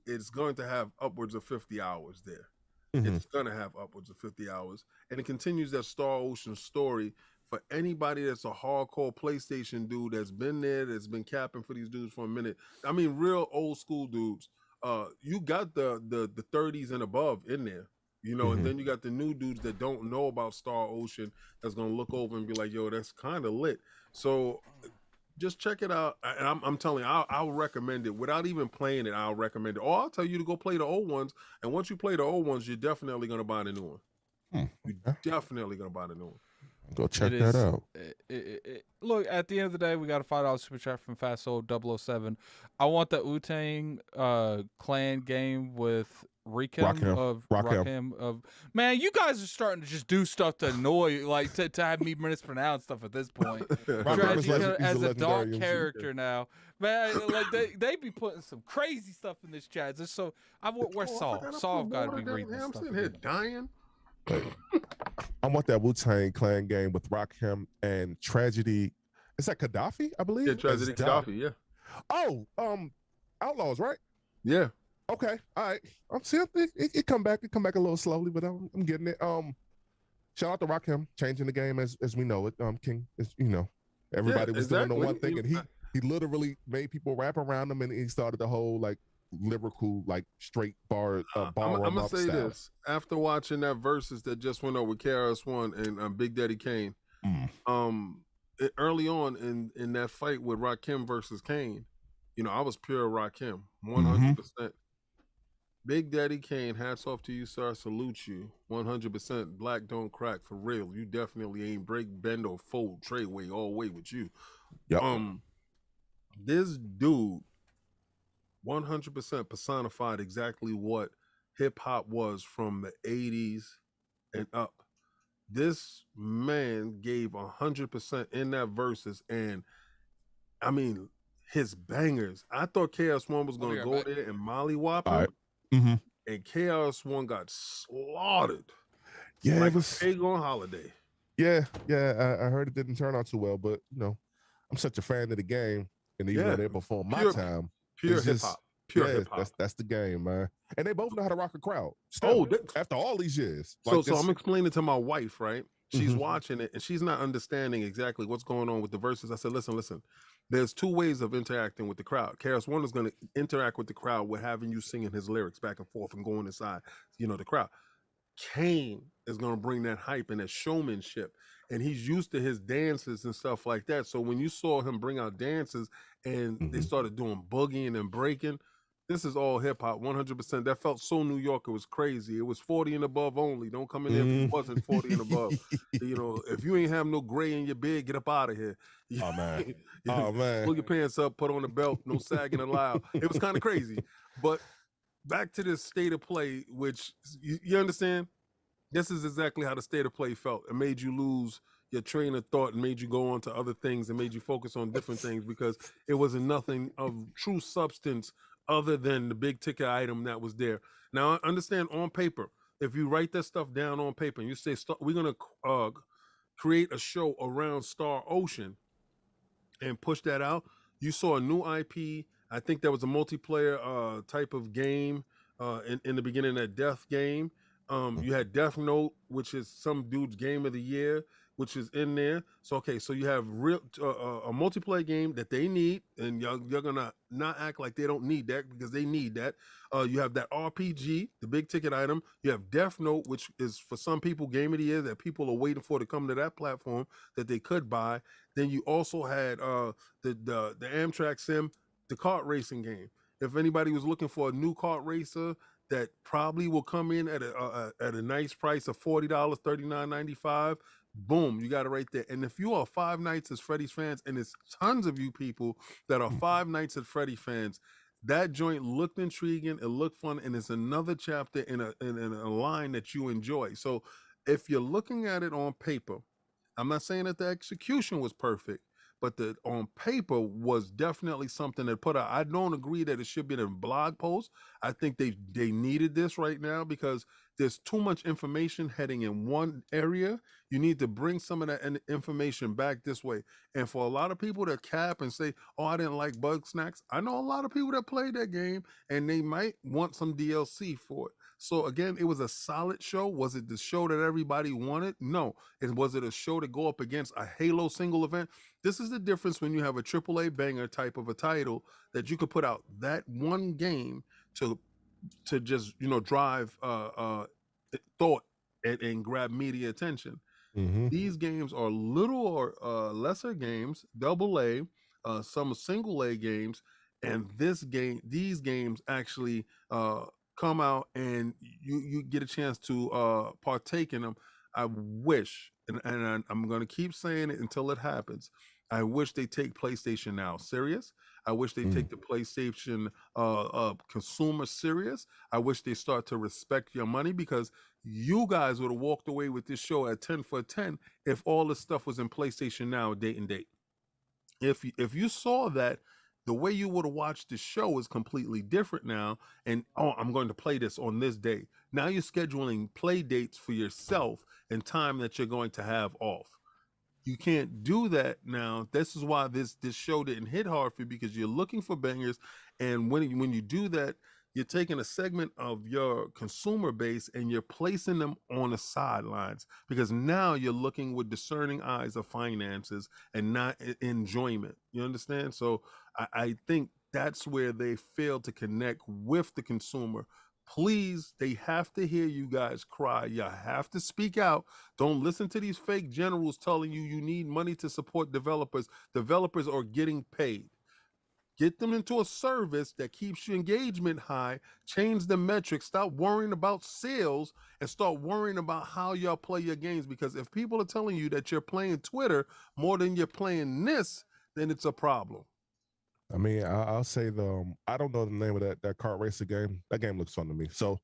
it's going to have upwards of 50 hours there. It's going to have upwards of 50 hours. And it continues that Star Ocean story for anybody that's a hardcore PlayStation dude that's been there, that's been capping for these dudes for a minute. I mean, real old school dudes. You got the 30s and above in there, you know, and then you got the new dudes that don't know about Star Ocean that's going to look over and be like, yo, that's kind of lit. So just check it out. And I'm telling you, I'll recommend it. Without even playing it, I'll recommend it. Or I'll tell you to go play the old ones. And once you play the old ones, you're definitely going to buy the new one. You're definitely going to buy the new one. Go check that out. Look, at the end of the day, we got a $5 super chat from Fast Soul 007. I want the Wu-Tang clan game with Rakim. Man, you guys are starting to just do stuff to annoy, like to have me mispronounce stuff at this point. As a dark character now, man, like they be putting some crazy stuff in this chat. So where's Saul? Saul got to be reading this I'm stuff. sitting here dying. I want that Wu-Tang Clan game with Rakim and Tragedy. Is that Gaddafi? I believe. Yeah, Tragedy Gaddafi. Yeah. Oh, Outlaws, right? Yeah. Okay. All right. I'm seeing it come back. It come back a little slowly, but I'm getting it. Shout out to Rakim changing the game as we know it. King is, you know, everybody was doing the one thing, and he literally made people rap around him, and he started the whole like lyrical, like straight bar. I'm gonna say style. this after watching that versus that just went over KRS-One and Big Daddy Kane. Early on in that fight with Rakim versus Kane, you know, I was pure Rakim, 100%. Big Daddy Kane, hats off to you, sir. Salute you, 100%. Black don't crack for real. You definitely ain't break, bend, or fold Treyway all way with you. Yep. This dude 100% personified exactly what hip hop was from the 80s and up. This man gave 100% in that verses, and I mean his bangers. I thought KRS-One was gonna go there and mollywop him, and KRS-One got slaughtered. Yeah, like it was Pig on Holiday. Yeah. I heard it didn't turn out too well, but you know, I'm such a fan of the game. And even though they're before my time, pure hip hop. Pure hip hop. That's the game, man. And they both know how to rock a crowd. Still, after all these years. So I'm explaining to my wife, right? She's watching it and she's not understanding exactly what's going on with the verses. I said, listen. There's two ways of interacting with the crowd. Karis, one is going to interact with the crowd with having you singing his lyrics back and forth and going inside, the crowd. Kane is going to bring that hype and that showmanship, and he's used to his dances and stuff like that. So when you saw him bring out dances and they started doing boogieing and breaking, this is all hip hop, 100%. That felt so New York. It was crazy. It was 40 and above only. Don't come in there if it wasn't 40 and above. If you ain't have no gray in your beard, get up out of here. Oh man. Pull your pants up, put on a belt, no sagging allowed. It was kind of crazy. But back to this state of play, which you understand? This is exactly how the state of play felt. It made you lose your train of thought and made you go on to other things and made you focus on different things because it wasn't nothing of true substance other than the big ticket item that was there. Now, I understand on paper, if you write that stuff down on paper and you say, we're going to create a show around Star Ocean and push that out, you saw a new IP. I think there was a multiplayer type of game in the beginning, that Death game. You had Death Note, which is some dude's game of the year, which is in there. So you have a multiplayer game that they need, and you're gonna not act like they don't need that because they need that. You have that RPG, the big ticket item. You have Death Note, which is for some people game of the year that people are waiting for to come to that platform that they could buy. Then you also had the Amtrak Sim, the kart racing game. If anybody was looking for a new kart racer that probably will come in at a nice price of $40, $39.95. Boom, you got it right there. And if you are Five Nights at Freddy's fans, and there's tons of you people that are Five Nights at Freddy fans, that joint looked intriguing, it looked fun, and it's another chapter in a line that you enjoy. So if you're looking at it on paper, I'm not saying that the execution was perfect, but the on paper was definitely something that put out. I don't agree that it should be in a blog post. I think they needed this right now because there's too much information heading in one area. You need to bring some of that information back this way. And for a lot of people that cap and say, oh, I didn't like Bugsnax, I know a lot of people that played that game and they might want some DLC for it. So again, it was a solid show. Was it the show that everybody wanted? No. Was it a show to go up against a Halo single event? This is the difference when you have a AAA banger type of a title that you could put out that one game to just drive thought and grab media attention. These games are little or lesser games, AA, some single A games, and these games actually come out and you get a chance to partake in them. I wish, and I'm going to keep saying it until it happens, I wish they take PlayStation Now serious. I wish they take the PlayStation consumer serious. I wish they start to respect your money, because you guys would have walked away with this show at 10 for 10 if all this stuff was in PlayStation Now date and date. If you saw that, the way you would have watched the show is completely different now. And, oh, I'm going to play this on this day. Now you're scheduling play dates for yourself and time that you're going to have off. You can't do that now. This is why this show didn't hit hard for you, because you're looking for bangers. And when you do that, you're taking a segment of your consumer base and you're placing them on the sidelines, because now you're looking with discerning eyes of finances and not enjoyment. You understand? So I think that's where they fail to connect with the consumer. Please, they have to hear you guys cry. You have to speak out. Don't listen to these fake generals telling you need money to support developers. Developers are getting paid. Get them into a service that keeps your engagement high. Change the metrics. Stop worrying about sales and start worrying about how y'all play your games. Because if people are telling you that you're playing Twitter more than you're playing this, then it's a problem. I mean, I'll say I don't know the name of that kart racer game. That game looks fun to me. So,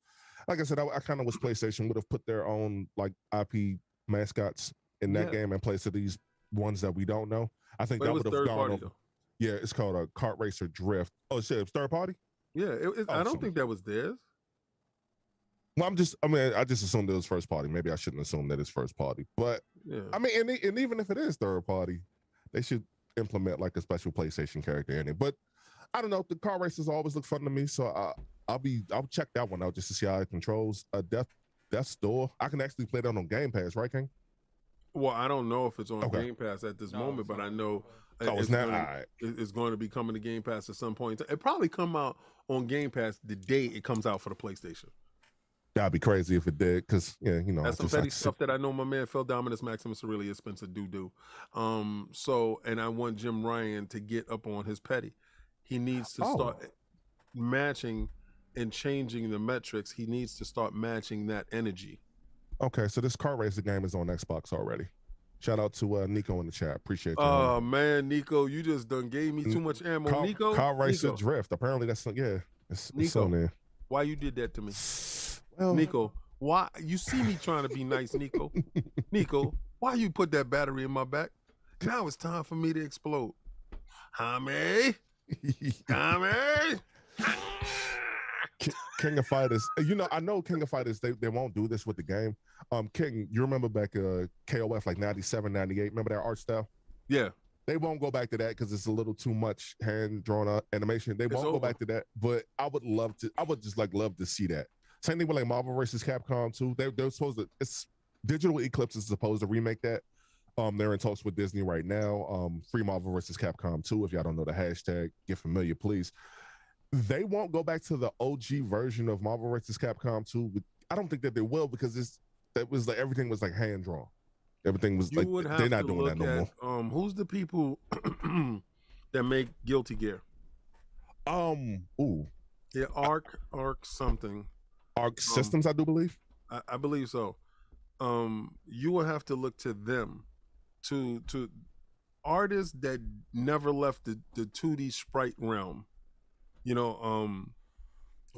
like I said, I kind of wish PlayStation would have put their own like IP mascots in that game in place of these ones that we don't know. I think that would have gone over. Yeah, it's called a Kart Racer Drift. Oh, shit, it's third party? Yeah, I don't think that was theirs. Well, I just assumed it was first party. Maybe I shouldn't assume that it's first party. But, yeah. I mean, and even if it is third party, they should implement like a special PlayStation character in it. But I don't know. The car races always look fun to me, so I'll check that one out just to see how it controls. Death's Door. I can actually play that on Game Pass, right, King? Well, I don't know if it's on Game Pass at this moment, but I know it's going to be coming to Game Pass at some point. It probably come out on Game Pass the day it comes out for the PlayStation. That'd be crazy if it did, because that's some petty stuff that I know my man Phil Dominus Maximus Aurelius Spencer do. So, and I want Jim Ryan to get up on his petty. He needs to start matching and changing the metrics. He needs to start matching that energy. Okay, so this car racing game is on Xbox already. Shout out to Nico in the chat. Appreciate you. Oh man, Nico, you just done gave me too much ammo. Nico, car racer drift. Apparently that's it's on there. Why you did that to me? Well, Nico, why you see me trying to be nice, Nico? Nico, why you put that battery in my back? Now it's time for me to explode. Tommy. King of Fighters. I know King of Fighters, they won't do this with the game. King, you remember back KOF like 97, 98? Remember that art style? Yeah. They won't go back to that because it's a little too much hand-drawn animation. They won't go back to that, but I would love to see that. Same thing with like Marvel vs. Capcom 2. They're supposed to, Digital Eclipse is supposed to remake that. They're in talks with Disney right now. Free Marvel vs. Capcom 2. If y'all don't know the hashtag, get familiar, please. They won't go back to the OG version of Marvel vs. Capcom 2. But I don't think that they will because everything was like hand drawn. Everything was they're not doing that no more. Who's the people that make Guilty Gear? Yeah, Arc something. Arc Systems, I do believe. I believe so. You will have to look to them to artists that never left the 2D sprite realm.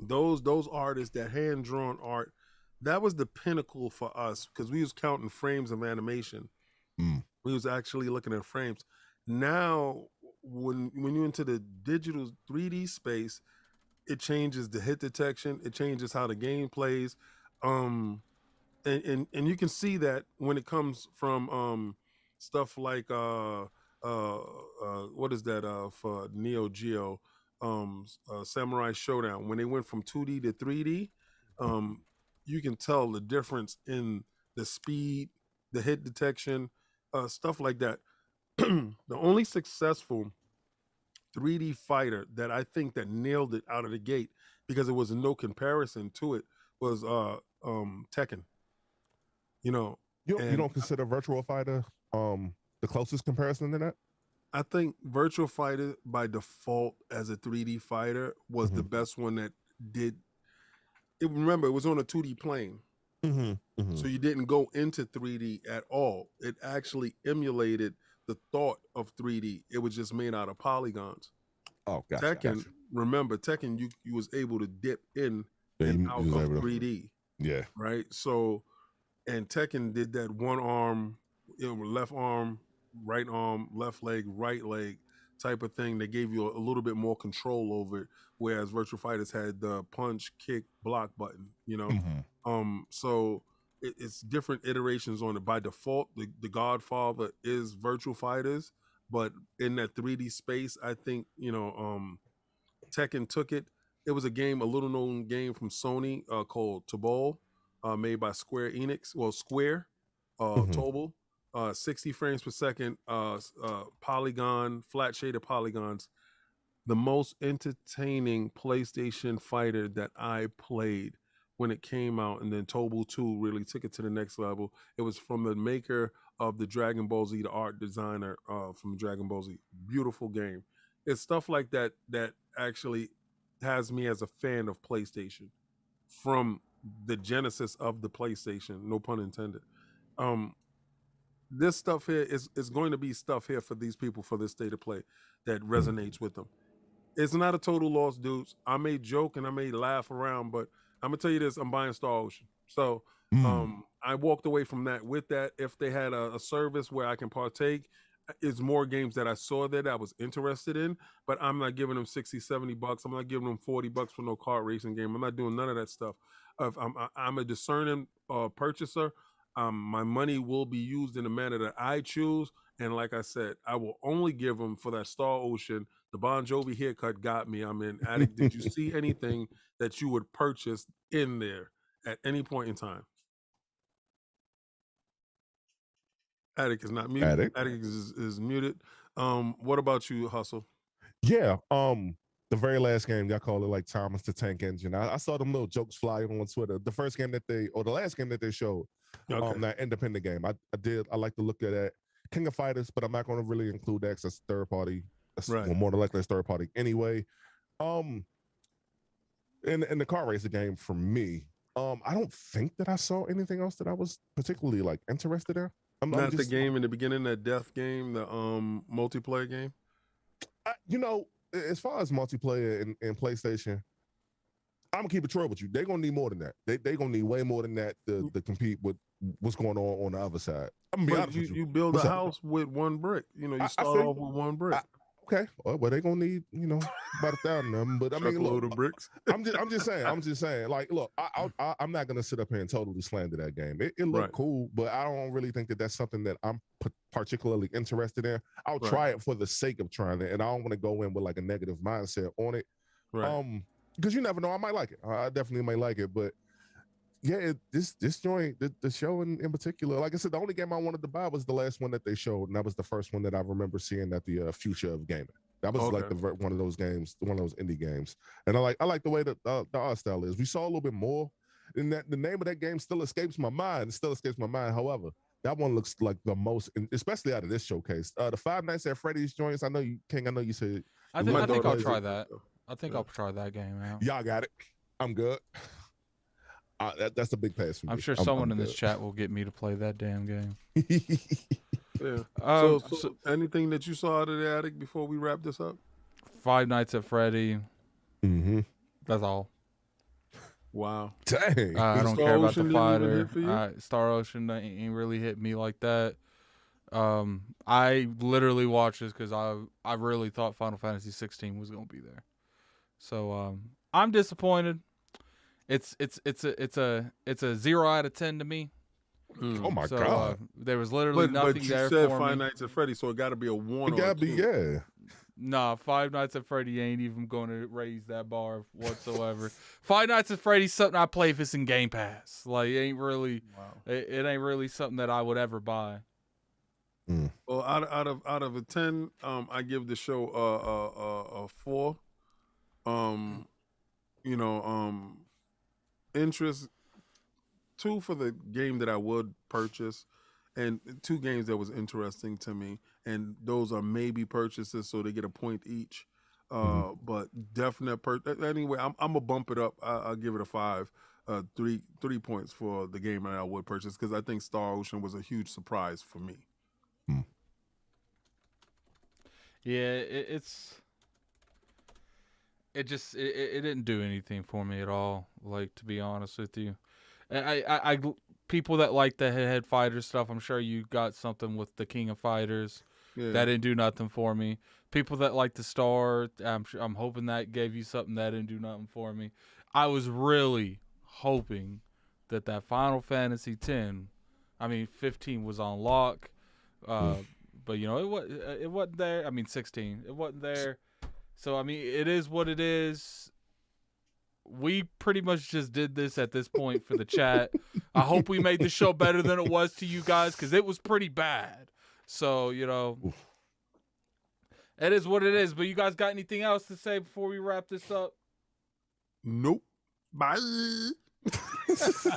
Those artists, that hand drawn art, that was the pinnacle for us because we was counting frames of animation. We was actually looking at frames. Now, when you're into the digital 3D space, it changes the hit detection. It changes how the game plays. And you can see that when it comes from stuff like what is that for Neo Geo, Samurai Showdown. When they went from 2D to 3D, you can tell the difference in the speed, the hit detection, stuff like that. The only successful 3D fighter that I think that nailed it out of the gate because there was no comparison to it was Tekken. You don't consider Virtua Fighter the closest comparison to that? I think Virtua Fighter by default as a 3D fighter was the best one that did it. Remember, it was on a 2D plane. So you didn't go into 3D at all. It actually emulated the thought of 3D. It was just made out of polygons. Oh, gotcha. Tekken, remember, Tekken, you was able to dip in and out of 3D. Yeah. Right? So, and Tekken did that one arm, left arm, right arm, left leg, right leg type of thing that gave you a little bit more control over it, whereas Virtua Fighters had the punch, kick, block button, So it's different iterations on it. By default, the Godfather is Virtua Fighters, but in that 3D space, I think, Tekken took it. It was a little known game from Sony called Tobal, made by Square Enix. Well, Square, Tobal. 60 frames per second, polygon, flat shaded polygons. The most entertaining PlayStation fighter that I played when it came out, and then Tobal 2 really took it to the next level. It was from the maker of the Dragon Ball Z, the art designer from Dragon Ball Z. Beautiful game. It's stuff like that that actually has me as a fan of PlayStation from the genesis of the PlayStation, no pun intended. This stuff here is going to be stuff here for these people for this state of play that resonates with them. It's not a total loss, dudes. I may joke and I may laugh around, but I'm gonna tell you this: I'm buying Star Ocean. So I walked away from that with that. If they had a service where I can partake, it's more games that I saw there that I was interested in, but I'm not giving them $60-$70. I'm not giving them $40 for no kart racing game. I'm not doing none of that stuff. I'm a discerning purchaser. my money will be used in the manner that I choose. And like I said, I will only give them for that Star Ocean. The Bon Jovi haircut got me. I'm in. Attic, did you see anything that you would purchase in there at any point in time? Attic is not muted. Attic is muted. What about you, Hustle? Yeah. The very last game, y'all call it like Thomas the Tank Engine. I saw them little jokes fly on Twitter. The first game the last game that they showed, that independent game. I like to look at that. King of Fighters, but I'm not going to really include that because that's third party. Well, more than likely it's third party anyway. In the car racing game for me, I don't think that I saw anything else that I was particularly like interested in. Not the game in the beginning, that death game, the multiplayer game. As far as multiplayer in PlayStation, I'm gonna keep it true with you. They're gonna need more than that. They're gonna need way more than that to compete with what's going on the other side. I'm gonna be honest with you. You build a house with one brick. You start off with one brick. Okay, well, they're gonna need about 1,000 of them. But I mean, look, of bricks. I'm just saying. Like, look, I'm not gonna sit up here and totally slander that game. It looked cool, but I don't really think that that's something that I'm particularly interested in. I'll try it for the sake of trying it, and I don't want to go in with like a negative mindset on it. Because you never know, I might like it. I definitely might like it, but yeah, this joint, the show in particular, like I said, the only game I wanted to buy was the last one that they showed, and that was the first one that I remember seeing at the Future of Gaming. That was like one of those games, one of those indie games, and I like the way that the art style is. We saw a little bit more, and that the name of that game still escapes my mind. It still escapes my mind. However, that one looks like the most, especially out of this showcase. The Five Nights at Freddy's joints. I know you, King. I know you said. I think I'll try that. I think I'll try that game out. Y'all got it. I'm good. That's a big pass for me. I'm sure someone in this chat will get me to play that damn game. Yeah. So anything that you saw out of the attic before we wrap this up? Five Nights at Freddy. Mm-hmm. That's all. Wow. Dang. I don't care about the fighter. Star Ocean ain't really hit me like that. I literally watched this because I really thought Final Fantasy 16 was gonna be there. So I'm disappointed. It's a 0 out of 10 to me. Oh my god! There was literally nothing there for me. But you said Five Nights at Freddy, so it got to be a 1. It got to be, yeah. Nah, Five Nights at Freddy ain't even going to raise that bar whatsoever. Five Nights at Freddy's something I play if it's in Game Pass. Like, it ain't really, it ain't really something that I would ever buy. Well, out of a 10, I give the show a 4. Interest 2 for the game that I would purchase, and 2 games that was interesting to me, and those are maybe purchases, so they get a point each. But definite anyway. I'm gonna bump it up. I'll give it a 5. 3 points for the game that I would purchase because I think Star Ocean was a huge surprise for me. Yeah, it didn't do anything for me at all. Like, to be honest with you, I people that like the head fighter stuff, I'm sure you got something with the King of Fighters. Yeah. That didn't do nothing for me. People that like the Star, I'm hoping that gave you something. That didn't do nothing for me. I was really hoping that Final Fantasy 15 was on lock. But it wasn't there. I mean 16. It wasn't there. So I mean it is what it is. We pretty much just did this at this point for the chat. I hope we made the show better than it was to you guys because it was pretty bad. So, it is what it is. But you guys got anything else to say before we wrap this up? Nope. Bye. So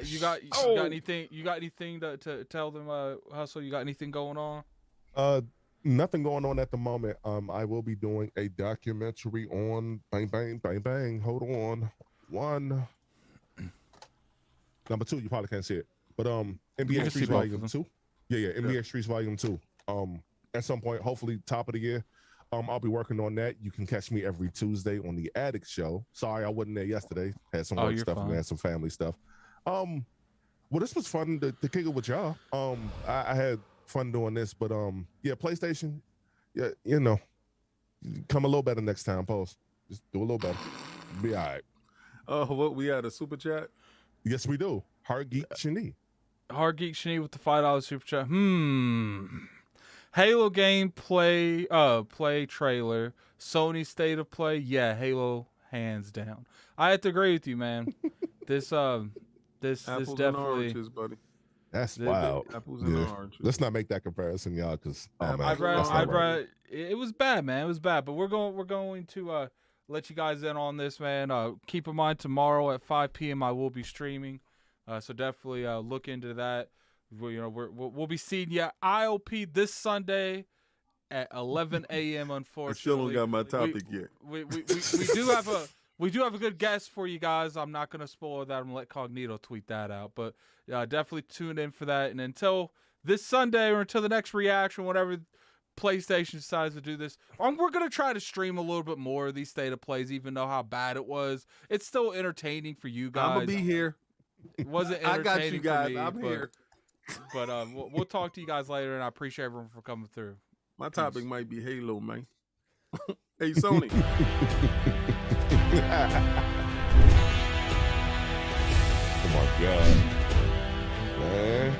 you got anything? You got anything to tell them? Hustle, you got anything going on? Nothing going on at the moment. I will be doing a documentary on bang bang bang bang. Hold on, 1. Number 2, you probably can't see it, but NBA Streets Volume 2. Yeah, NBA Streets Volume 2. At some point, hopefully top of the year. I'll be working on that. You can catch me every Tuesday on the Addict Show. Sorry, I wasn't there yesterday. Had some work stuff and had some family stuff. Well, this was fun to kick it with y'all. I had fun doing this, but PlayStation, come a little better next time. Post, just do a little better. Be all right. What we had a super chat? Yes, we do. Heart Geek Shani. Hard Geek Shani with the $5 super chat. Halo gameplay, play trailer. Sony state of play. Yeah, Halo hands down. I have to agree with you, man. This Apples definitely. and oranges, buddy. That's wild. Apples and oranges. Let's not make that comparison, y'all, because it was bad, man. It was bad, but we're going to let you guys in on this, man. Keep in mind tomorrow at 5 p.m. I will be streaming, so definitely look into that. We'll be seeing you at IOP this Sunday at 11 a.m. Unfortunately, I still don't got my topic yet. We do have a good guest for you guys. I'm not going to spoil that. I'm going to let Cognito tweet that out. But definitely tune in for that. And until this Sunday or until the next reaction, whenever PlayStation decides to do this, we're going to try to stream a little bit more of these state of plays, even though how bad it was. It's still entertaining for you guys. I'm going to be here. It wasn't entertaining I got you guys. for me. I'm here. But we'll talk to you guys later, and I appreciate everyone for coming through. My topic might be Halo, man. Hey, Sony. Oh my God, man.